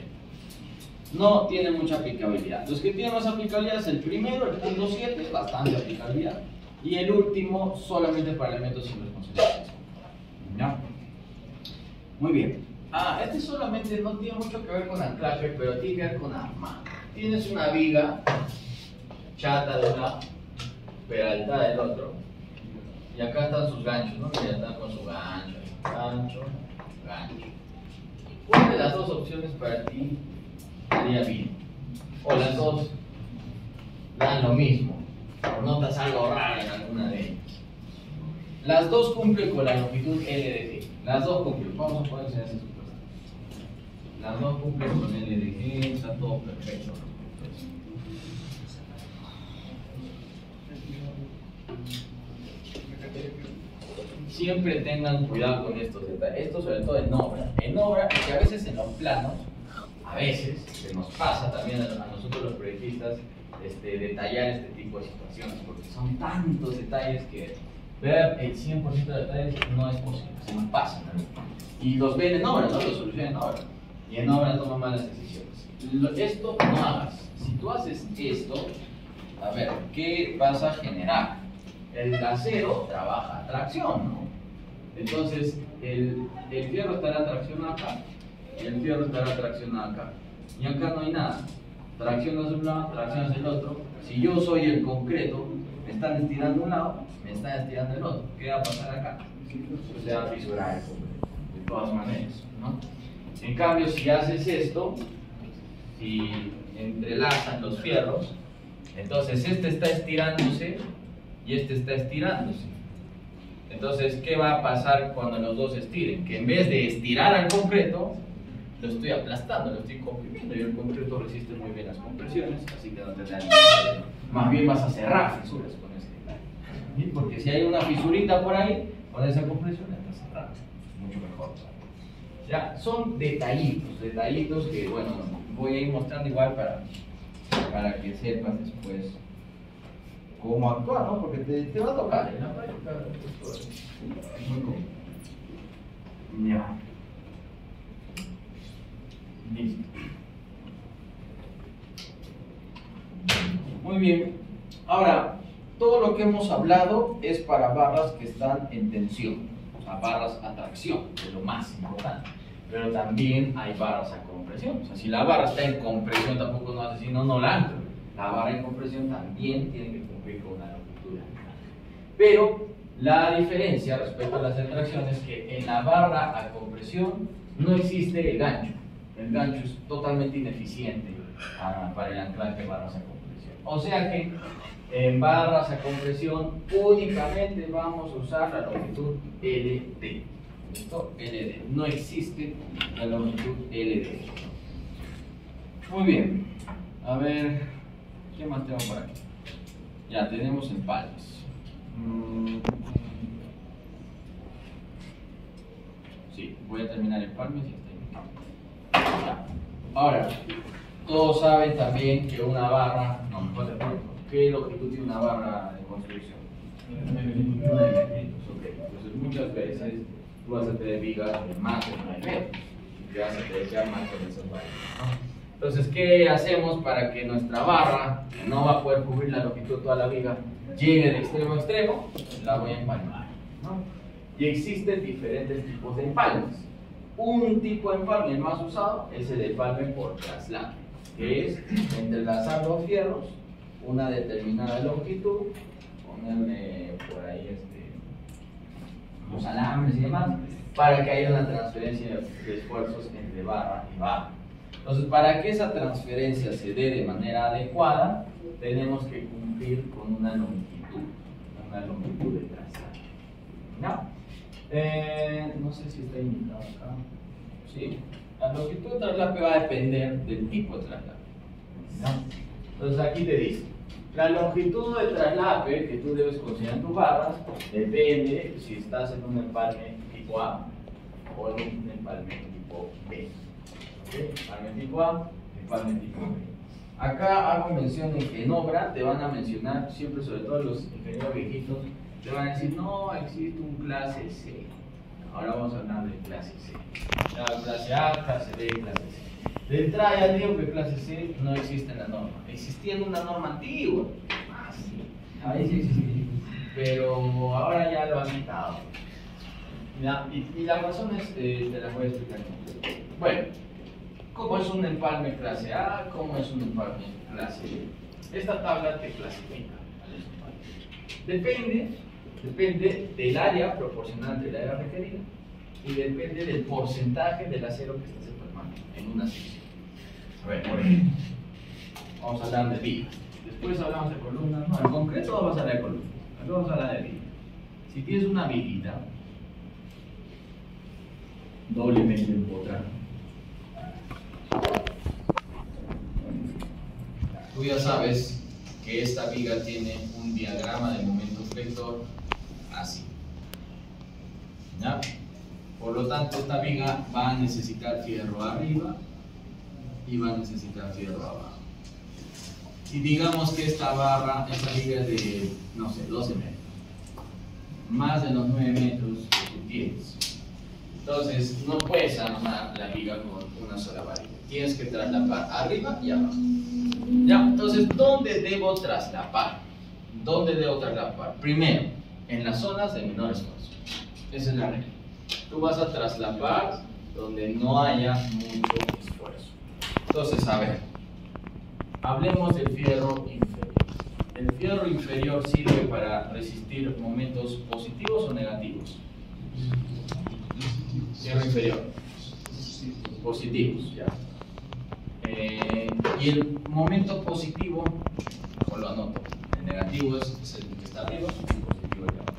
No tiene mucha aplicabilidad. Los que tienen más aplicabilidad es el primero, el punto 7, bastante aplicabilidad. Y el último, solamente para elementos sin responsabilidad. ¿Ya? Muy bien. Este solamente no tiene mucho que ver con anclaje, pero tiene que ver con armado. Tienes una viga chata de un lado, peraltada del otro. Y acá están sus ganchos, ¿no? Ya están con su gancho, gancho. ¿Cuál de las dos opciones para ti estaría bien? O las dos dan lo mismo, o notas algo raro en alguna de ellas. Las dos cumplen con la longitud L de G. Las dos cumplen. Vamos a poner en esa supuesta. Las dos cumplen con L de G, está todo perfecto. Siempre tengan cuidado con estos detalles. Esto sobre todo en obra. En obra, que a veces en los planos, a veces se nos pasa también a nosotros los proyectistas detallar este tipo de situaciones, porque son tantos detalles que ver el 100% de detalles no es posible, se nos pasa también. Y los ven en obra, ¿no? Los solucionan en obra. Y en obra toman malas decisiones. Esto no hagas. Si tú haces esto, a ver, ¿qué vas a generar? El acero trabaja a tracción, ¿no? Entonces, el fierro estará traccionado acá y el fierro estará traccionado acá. Y acá no hay nada. Traccionas de un lado, traccionas del otro. Si yo soy el concreto, me están estirando de un lado, me están estirando del otro. ¿Qué va a pasar acá? Pues se va a fisurar el concreto, de todas maneras, ¿no? En cambio, si haces esto, si entrelazan los fierros, entonces este está estirándose y este está estirándose. Entonces, ¿qué va a pasar cuando los dos estiren? Que en vez de estirar al concreto, lo estoy aplastando, lo estoy comprimiendo y el concreto resiste muy bien las compresiones, así que no tendrá ningún problema. Más bien vas a cerrar fisuras con este detalle. Porque si hay una fisurita por ahí, con esa compresión está cerrada, mucho mejor. Ya, son detallitos que, bueno, voy a ir mostrando igual para que sepas después cómo actuar, ¿no? Porque te va a tocar en la práctica. Es muy común. Ya. Listo. Muy bien. Ahora, todo lo que hemos hablado es para barras que están en tensión, o sea, barras a tracción, que es lo más importante. pero también hay barras a compresión. O sea, si la barra está en compresión, tampoco nos hace, si no, no la ancla. La barra en compresión también tiene que cumplir con una longitud de anclaje. Pero la diferencia respecto a las retracciones es que en la barra a compresión no existe el gancho. El gancho es totalmente ineficiente para el anclaje de barras a compresión. O sea que en barras a compresión únicamente vamos a usar la longitud LD. ¿Listo? LD. No existe la longitud LD. Muy bien. A ver, ¿qué más tengo por aquí? Ya tenemos empalmes. Sí, voy a terminar empalmes y está ahí. Ya. Ahora, todos saben también que una barra, no, mejor de pronto, ¿qué longitud tiene una barra de construcción? 9 metros. Ok, entonces muchas veces tú vas a tener vigas de más de 9 metros y te vas a tener que armar con esas barras, ¿no? Entonces, ¿qué hacemos para que nuestra barra, que no va a poder cubrir la longitud de toda la viga, llegue de extremo a extremo? La voy a empalmar, ¿no? Y existen diferentes tipos de empalmes. Un tipo de empalme más usado es el empalme por traslape, que es entrelazar dos fierros, una determinada longitud, ponerle por ahí los alambres y demás, para que haya una transferencia de esfuerzos entre barra y barra. Entonces, para que esa transferencia se dé de manera adecuada, tenemos que cumplir con una longitud de traslape. ¿No? No sé si está indicado acá. Sí. La longitud de traslape va a depender del tipo de traslape, ¿no? Entonces aquí te dice, la longitud de traslape que tú debes considerar en tus barras depende si estás en un empalme tipo A o en un empalme tipo B. ¿Okay? Empalme tipo A, empalme tipo B. Acá hago mención en que en obra te van a mencionar, siempre sobre todo los ingenieros viejitos, te van a decir, no, existe un clase C. Ahora vamos a hablar de clase C. Ya, clase A, clase B, clase C. De entrada ya digo que clase C no existe en la norma. Existía en una norma antigua. Ah, sí. Ahí sí existía. Pero ahora ya lo han quitado. Y la razón es, te la voy a explicar. Bueno, ¿cómo es un empalme clase A? ¿Cómo es un empalme clase B? Esta tabla te clasifica a los empalmes. Depende del área proporcional entre el área requerida y depende del porcentaje del acero que estés empalmando en una sección. A ver, por ejemplo, vamos a hablar de vigas. Después hablamos de columnas. No, en concreto vamos a hablar de columnas. Aquí vamos a hablar de vigas. Si tienes una viguita doblemente empotrada, tú ya sabes que esta viga tiene un diagrama de momento flector así. ¿Ya? Por lo tanto, esta viga va a necesitar fierro arriba y va a necesitar fierro abajo. Y digamos que esta viga es de, no sé, 12 metros. Más de los 9 metros que tú tienes. Entonces, no puedes armar la viga con una sola varilla. Tienes que traslapar arriba y abajo. ¿Ya? Entonces, ¿dónde debo traslapar? ¿Dónde debo traslapar? Primero, en las zonas de menor esfuerzo. Esa es la regla. Tú vas a traslapar donde no haya mucho esfuerzo. Entonces, a ver, hablemos del fierro inferior. ¿El fierro inferior sirve para resistir momentos positivos o negativos? Fierro inferior. Positivos, ya. Y el momento positivo, mejor lo anoto. El negativo es el que está arriba, y el positivo el que abajo.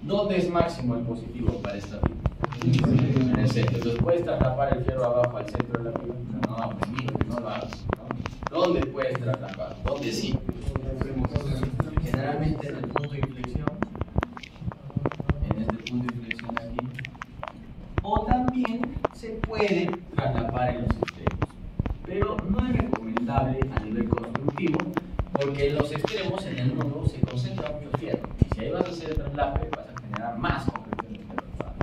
¿Dónde es máximo el positivo para esta viga? En el centro. Entonces, ¿puedes traslapar el fierro abajo al centro de la viga? No, pues mira, no lo hagas, ¿no? ¿Dónde puedes traslapar? ¿Dónde sí? Generalmente en el punto de inflexión, en este punto de inflexión aquí, o también se puede traslapar en los extremos, pero no es recomendable a nivel constructivo porque en los extremos, en el nudo, se concentra mucho fierro y si ahí vas a hacer el traslape vas a generar más compresión de fierro,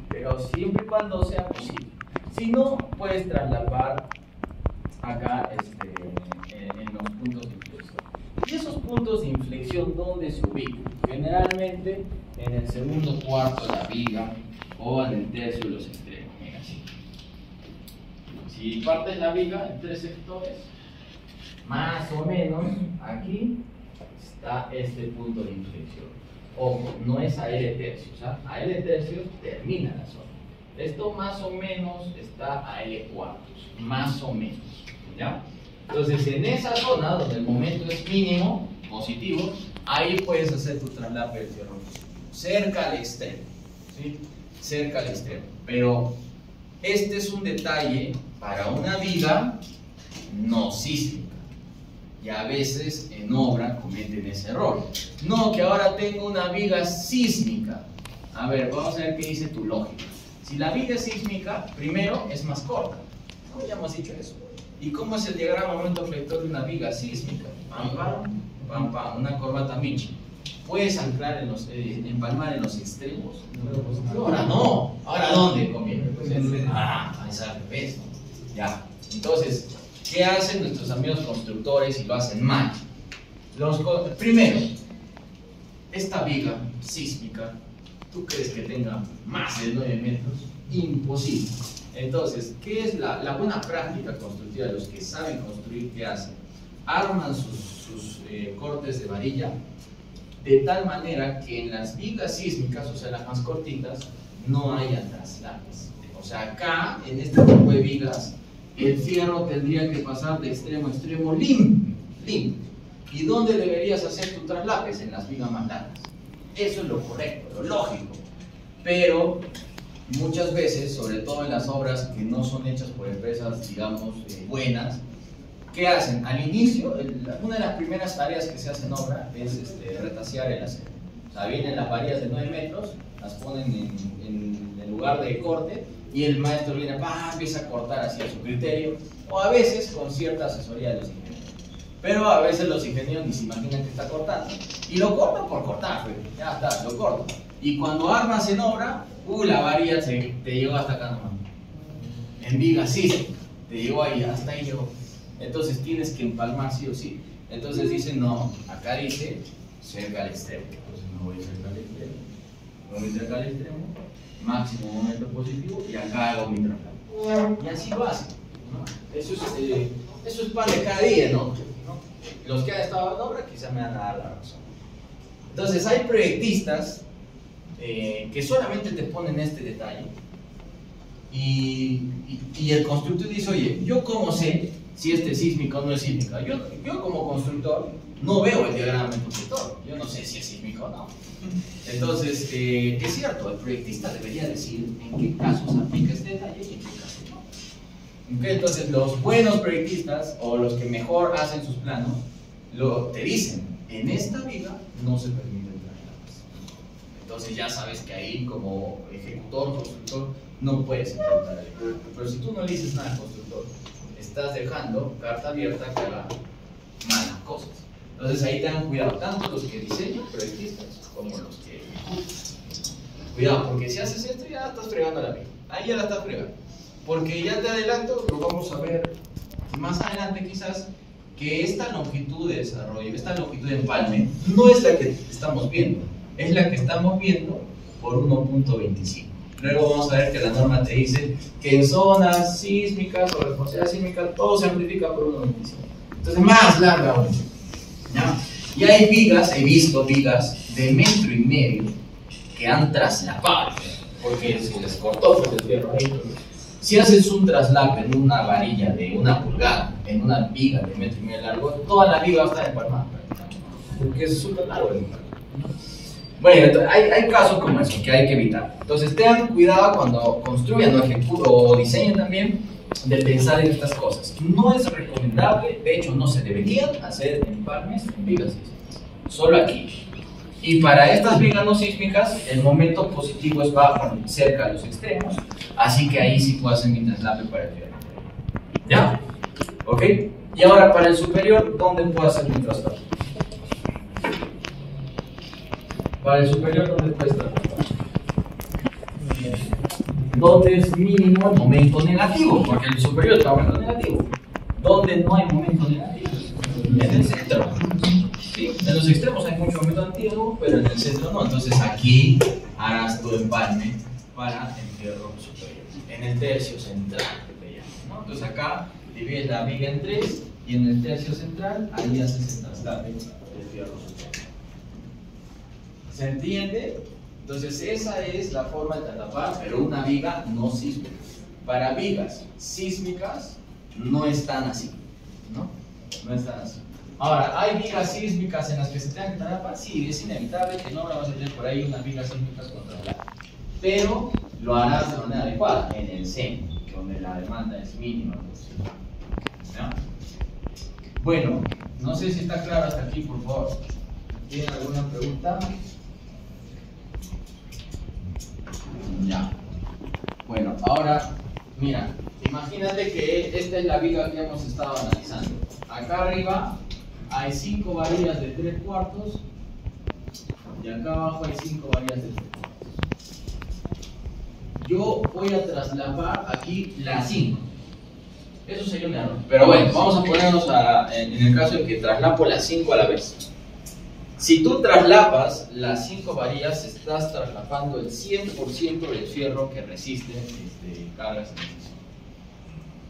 pero siempre y cuando sea posible. Si no, puedes traslapar acá en los puntos de inflexión. ¿Y esos puntos de inflexión dónde se ubican? Generalmente en el segundo cuarto de la viga o en el tercio de los extremos. Mira, así. Si partes la viga en 3 sectores, más o menos aquí está este punto de inflexión. Ojo, no es a L tercios, ¿ah? A L tercios termina la zona. Esto más o menos está a L cuartos, más o menos, ¿ya? Entonces, en esa zona donde el momento es mínimo, positivo, ahí puedes hacer tu traslape del fierro cerca al extremo, ¿sí? Cerca al extremo. Pero este es un detalle para una viga no sísmica. Y a veces en obra cometen ese error. No, que ahora tengo una viga sísmica. A ver, vamos a ver qué dice tu lógica. Si la viga es sísmica, primero es más corta. ¿No? Ya hemos dicho eso. ¿Y cómo es el diagrama momento flector de una viga sísmica? Pam, pam, pam, pam, una corbata Michi. ¿Puedes anclar empalmar en los extremos? Ahora no. ¿Ahora dónde conviene? Es al revés. Ya. Entonces, ¿qué hacen nuestros amigos constructores y lo hacen mal? Primero, esta viga sísmica, ¿tú crees que tenga más de 9 metros? Imposible. Entonces, ¿qué es la buena práctica constructiva de los que saben construir? ¿Qué hacen? Arman sus cortes de varilla de tal manera que en las vigas sísmicas, o sea, las más cortitas, no haya traslapes. O sea, acá, en este tipo de vigas, el fierro tendría que pasar de extremo a extremo limpio, limpio. ¿Y dónde deberías hacer tus traslapes? En las vigas más largas. Eso es lo correcto, lo lógico. Pero muchas veces, sobre todo en las obras que no son hechas por empresas, digamos, buenas, ¿qué hacen? Al inicio, una de las primeras tareas que se hace en obra es retasear el acero. O sea, vienen las varillas de 9 metros, las ponen en el lugar de corte y el maestro viene, empieza a cortar así a su criterio, o a veces con cierta asesoría de los ingenieros. Pero a veces los ingenieros ni se imaginan que está cortando. Y lo cortan por cortar, pues. Ya está, lo cortan. Y cuando armas en obra, la varilla te llegó hasta acá nomás. En viga, sí, te llegó ahí, hasta ahí llegó. Entonces tienes que empalmar sí o sí. Entonces dicen, no, acá dice cerca al extremo. Entonces me voy cerca al extremo. Me voy cerca al extremo, máximo momento positivo, y acá hago mi traslado. Y así lo hacen, ¿no? Eso es pan de cada día, ¿no? Los que han estado en obra quizá me van a dar la razón. Entonces hay proyectistas que solamente te ponen este detalle y el constructor dice, oye, ¿yo cómo sé si este es sísmico o no es sísmico? Yo como constructor no veo el diagrama de constructor, yo no sé si es sísmico o no. Entonces, es cierto, el proyectista debería decir en qué casos aplica este detalle y en qué casos no. Okay, entonces, los buenos proyectistas o los que mejor hacen sus planos te dicen, en esta viga no se permiten traslados. Entonces ya sabes que ahí como ejecutor, constructor, no puedes implementar el plan. Pero si tú no le dices nada al constructor, estás dejando carta abierta que haga malas cosas. Entonces ahí tengan cuidado, tanto los que diseñan proyectistas como los que ejecutan. Cuidado, porque si haces esto ya estás fregando la viga. Ahí ya la estás fregando. Porque ya te adelanto, lo vamos a ver más adelante quizás, que esta longitud de desarrollo, esta longitud de empalme, no es la que estamos viendo, es la que estamos viendo por 1.25. Luego vamos a ver que la norma te dice que en zonas sísmicas o responsabilidad sísmica todo se amplifica por 1.25. Entonces más larga aún. ¿Ya? Y hay vigas, he visto vigas de 1,5 metros que han traslapado, porque se les cortó el fierro ahí. Si haces un traslape en una varilla de 1 pulgada, en una viga de 1,5 metros largo, toda la viga va a estar empalmada, porque es súper largo el empalme. Bueno, hay casos como esos que hay que evitar. Entonces tengan cuidado cuando construyan o diseñen también de pensar en estas cosas. No es recomendable, de hecho no se deberían hacer empalmes en vigas sísmicas, solo aquí. Y para estas vigas no sísmicas, el momento positivo es bajo, cerca de los extremos, así que ahí sí puedo hacer mi traslape para el fierro. ¿Ya? ¿Ok? Y ahora para el superior, ¿dónde puedo hacer mi traslape? Para el superior, ¿dónde puede estar? ¿Dónde es mínimo el momento negativo? Porque el superior está momento negativo. ¿Dónde no hay momento negativo? En el centro. ¿Sí? En los extremos hay mucho momento negativo, pero en el centro no. Entonces aquí harás tu empalme para el fierro superior. En el tercio central, ¿no? Entonces acá divides la viga en 3 y en el tercio central ahí haces el traslape del fierro superior. ¿Se entiende? Entonces esa es la forma de traslapar, pero una viga no sísmica. Para vigas sísmicas no están así, ¿no? No están así. Ahora, ¿hay vigas sísmicas en las que se tengan que traslapar? Sí, es inevitable que no la vas a tener por ahí unas vigas sísmicas con traslape. Pero lo harás de manera adecuada, en el centro, donde la demanda es mínima. ¿Ya? Bueno, no sé si está claro hasta aquí, por favor. ¿Tienen alguna pregunta? Ya. Bueno, ahora, mira, imagínate que esta es la viga que hemos estado analizando. Acá arriba hay 5 varillas de 3/4 y acá abajo hay 5 varillas de 3/4. Yo voy a traslapar aquí las 5. Eso sería un error. Pero bueno, vamos a ponernos en el caso de que traslapo las 5 a la vez. Si tú traslapas las 5 varillas, estás traslapando el 100% del fierro que resiste cargas en esa zona.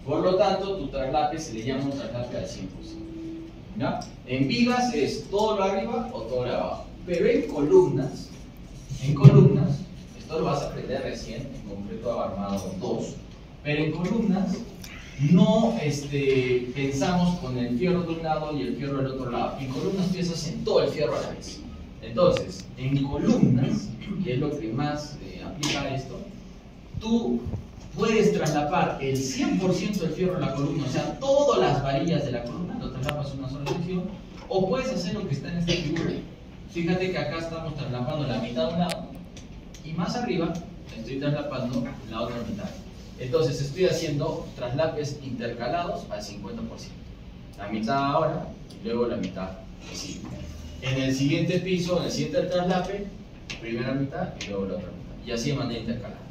Por lo tanto, tu traslape se le llama un traslape al 100%. ¿Ya? En vigas es todo lo arriba o todo lo abajo. Pero en columnas, esto lo vas a aprender recién en concreto armado 2, pero en columnas no pensamos con el fierro de un lado y el fierro del otro lado. En columnas piensas en todo el fierro a la vez. Entonces, en columnas, que es lo que más aplica esto, tú puedes traslapar el 100% del fierro de la columna, o sea, todas las varillas de la columna, lo traslapas en una sola sección, o puedes hacer lo que está en esta figura. Fíjate que acá estamos traslapando la mitad de un lado, y más arriba estoy traslapando la otra mitad. Entonces estoy haciendo traslapes intercalados al 50%. La mitad ahora y luego la mitad así. En el siguiente piso, en el siguiente traslape, primera mitad y luego la otra mitad. Y así de manera intercalada.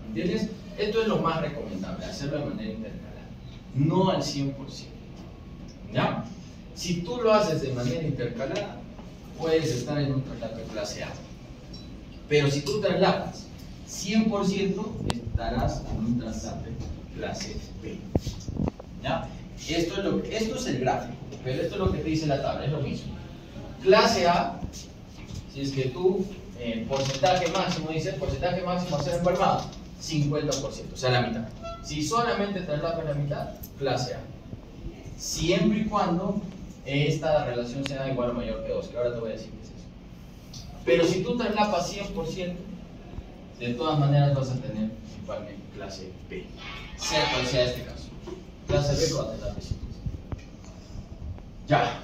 ¿Entiendes? Esto es lo más recomendable, hacerlo de manera intercalada. No al 100%. ¿Ya? Si tú lo haces de manera intercalada, puedes estar en un traslape clase A. Pero si tú traslapas 100%, estarás en un traslape clase B. ¿Ya? Esto es el gráfico, pero esto es lo que te dice la tabla, es lo mismo. Clase A, si es que tú, porcentaje máximo, dice porcentaje máximo a ser empalmado, 50%, o sea, la mitad. Si solamente traslapas la mitad, clase A. Siempre y cuando esta relación sea igual o mayor que 2, que ahora te voy a decir qué es eso. Pero si tú traslapas 100%, de todas maneras vas a tener principalmente clase B, sea cual sea este caso. Clase B con traslape 100%. Ya.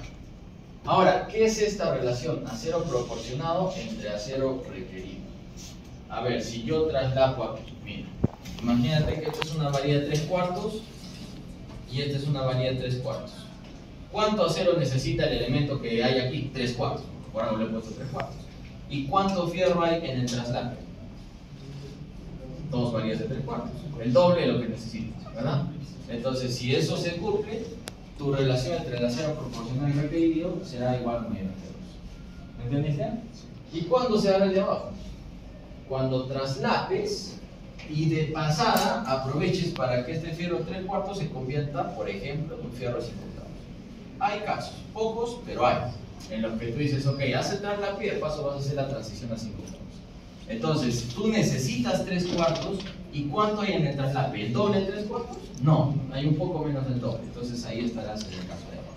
Ahora, ¿qué es esta relación? Acero proporcionado entre acero requerido. A ver, si yo traslapo aquí, mira, imagínate que esta es una varilla de 3/4 y esta es una varilla de 3/4. ¿Cuánto acero necesita el elemento que hay aquí? 3/4. Por ahora le he puesto 3/4. ¿Y cuánto fierro hay en el traslape? 2 varillas de 3/4. El doble de lo que necesitas, ¿verdad? Entonces, si eso se cumple, tu relación entre el acero proporcional y requerido será igual o mayor a 2. ¿Me entendiste? ¿Y cuándo se hará el de abajo? Cuando traslapes y de pasada aproveches para que este fierro 3/4 se convierta, por ejemplo, en un fierro 5/8. Hay casos, pocos, pero hay, en los que tú dices, ok, haz el traslape y de paso vas a hacer la transición a 5/8. Entonces, tú necesitas 3/4, ¿y cuánto hay en el traslape? ¿El doble de 3/4? No, hay un poco menos del doble, entonces ahí estarás en el caso de abajo.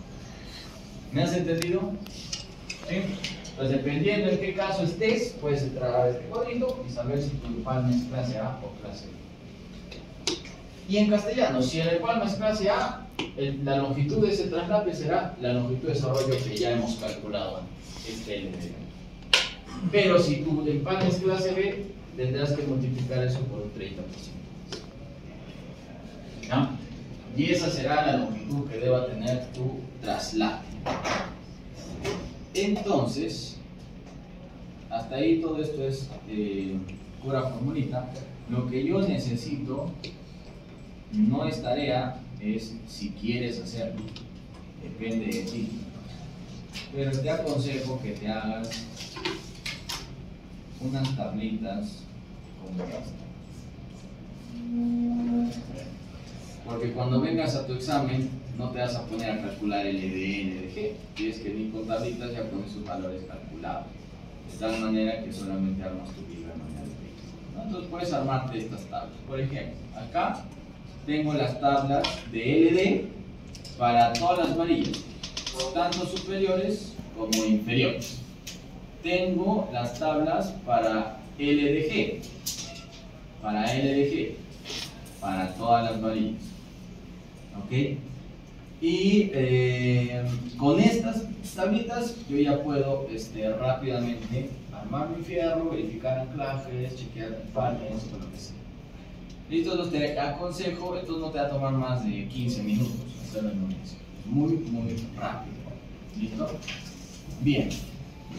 ¿Me has entendido? ¿Sí? Entonces, dependiendo en qué caso estés, puedes entrar a este cuadrito y saber si tu empalme es clase A o clase B. Y en castellano, si el empalme es clase A, la longitud de ese traslape será la longitud de desarrollo que ya hemos calculado antes, este LD. Pero si tu empalme es clase B, tendrás que multiplicar eso por un 30%. ¿Ya? Y esa será la longitud que deba tener tu traslape. Entonces, hasta ahí todo esto es pura formulita. Lo que yo necesito no es tarea, es si quieres hacerlo. Depende de ti. Pero te aconsejo que te hagas unas tablitas como esta. Porque cuando vengas a tu examen, no te vas a poner a calcular el LDN de G. Tienes que venir con tablitas ya con esos valores calculados. De tal manera que solamente armas tu libro de manera directa, ¿no? Entonces puedes armarte estas tablas. Por ejemplo, acá tengo las tablas de LD para todas las varillas, tanto superiores como inferiores. Tengo las tablas para LDG, para todas las varillas. ¿Ok? Y con estas tablitas yo ya puedo rápidamente armar mi fierro, verificar anclajes, chequear palmes, o lo que sea. Listo, entonces te aconsejo, esto no te va a tomar más de 15 minutos hacerlo en un mes. Muy rápido. ¿Listo? Bien.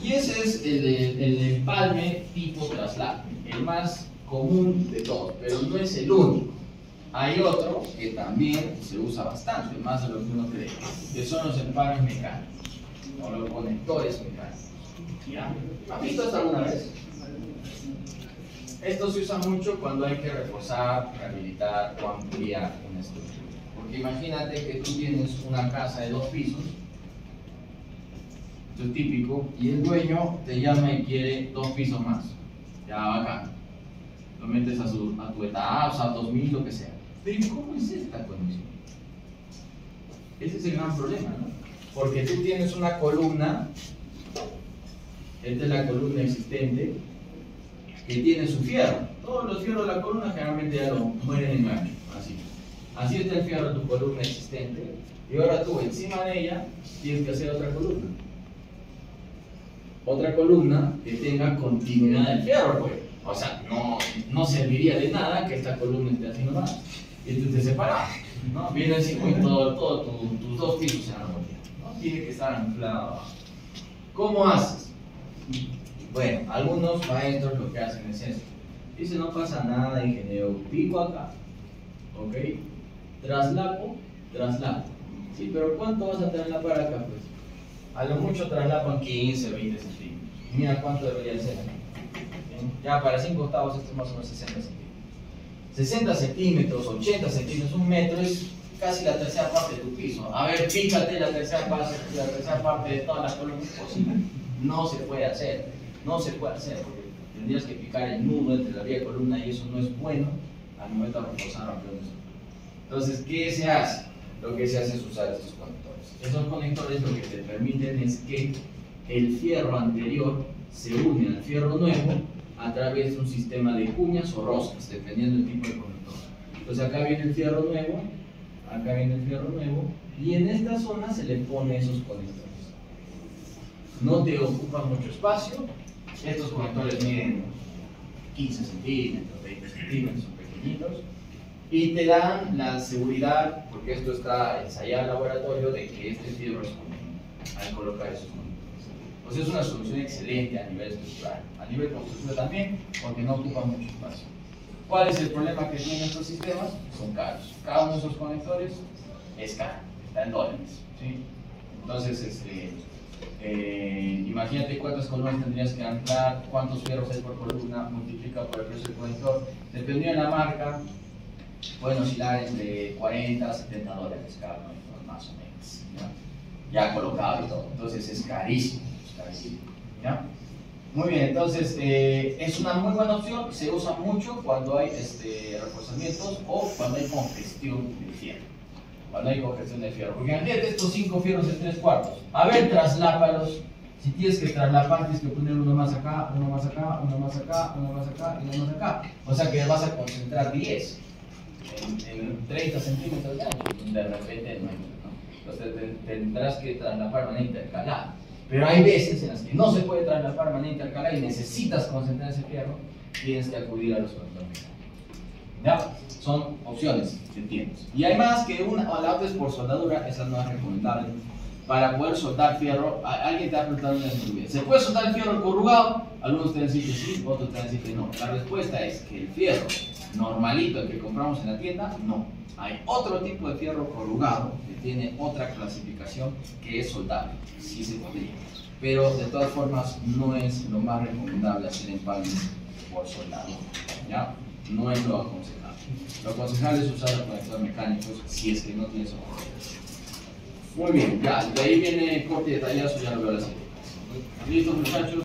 Y ese es el empalme tipo traslado, el más común de todos, pero no es el único. Hay otro que también se usa bastante, más de lo que uno cree, que son los empalmes mecánicos, o los conectores mecánicos. ¿Ya? ¿Han visto esto alguna vez? Esto se usa mucho cuando hay que reforzar, rehabilitar o ampliar una estructura. Porque imagínate que tú tienes una casa de 2 pisos, esto es típico, y el dueño te llama y quiere 2 pisos más. Ya, bacán. Lo metes a tu etapa, a 2000, lo que sea. Pero ¿cómo es esta conexión? Ese es el gran problema, ¿no? Porque tú tienes una columna, esta es la columna existente, que tiene su fierro. Todos los fierros de la columna generalmente ya lo mueren en año, así. Así está el fierro de tu columna existente, y ahora tú encima de ella tienes que hacer otra columna. Otra columna que tenga continuidad del fierro, pues. O sea, no serviría de nada que esta columna esté así nomás. Y tú te separas, ¿no? Viene así con todo tus 2 pisos en la armonía, ¿no? Tiene que estar anclado. ¿Cómo haces? Bueno, algunos maestros lo que hacen es esto. Dice, no pasa nada, ingeniero, pico acá, ¿ok? Traslapo. Sí, pero ¿cuánto vas a traslapar acá, pues? A lo mucho traslapan 15, 20 centímetros. Mira cuánto debería ser aquí. Ya para 5 octavos esto es más o menos 60 centímetros. 60 centímetros, 80 centímetros, 1 metro es casi la tercera parte de tu piso. A ver, fíjate la tercera parte de todas las columnas posibles. No se puede hacer, porque tendrías que picar el nudo entre la vía y columna y eso no es bueno al momento de reforzar amplios. Entonces, ¿qué se hace? Lo que se hace es usar estos conectores. Esos conectores lo que te permiten es que el fierro anterior se une al fierro nuevo a través de un sistema de cuñas o roscas, dependiendo del tipo de conector. Entonces acá viene el fierro nuevo, y en esta zona se le pone esos conectores. No te ocupa mucho espacio, estos conectores miden 15 centímetros, 20 centímetros, son pequeñitos, y te dan la seguridad, porque esto está ensayado en el laboratorio, de que este fierro es común al colocar esos conectores. Pues es una solución excelente a nivel estructural, a nivel constructivo también, porque no ocupa mucho espacio. ¿Cuál es el problema que tienen estos sistemas? Son caros. Cada uno de esos conectores es caro, está en dólares, ¿sí? Entonces, imagínate cuántas columnas tendrías que anclar, cuántos fierros hay por columna, multiplica por el precio del conector. Dependiendo de la marca, pueden oscilar entre 40 a 70 dólares cada conector, más o menos, ¿no? Ya colocado y todo. Entonces es carísimo. ¿Ya? Muy bien, entonces es una muy buena opción, se usa mucho cuando hay reforzamientos o cuando hay congestión de fierro. Porque imagínate estos 5 fierros en 3/4. A ver, traslápalos. Si tienes que traslapar, tienes que poner uno más acá, uno más acá, uno más acá, uno más acá y uno más acá. O sea que vas a concentrar 10 en 30 centímetros de ancho. De repente no hay, ¿no? Entonces tendrás que traslapar de manera intercalada. Pero hay veces en las que no se puede traslapar de manera intercalada y necesitas concentrar ese fierro, tienes que acudir a los conectores. ¿Ya? Son opciones, ¿entiendes? Y hay más que una, la otra es por soldadura, esa no es recomendable. Para poder soldar fierro, alguien te ha preguntado una vez, ¿se puede soldar el fierro corrugado? Algunos te van a decir que sí, otros te van a decir que no. La respuesta es que el fierro normalito, el que compramos en la tienda, no. Hay otro tipo de fierro corrugado que tiene otra clasificación que es soldable, sí se podría, pero de todas formas no es lo más recomendable hacer empalme por soldado, ¿ya? no es lo aconsejable. Lo aconsejable es usar conectores mecánicos si es que no tienes opción. Muy bien, ya, de ahí viene corte y detallazo, ya lo veo la siguiente. ¿Listos, muchachos?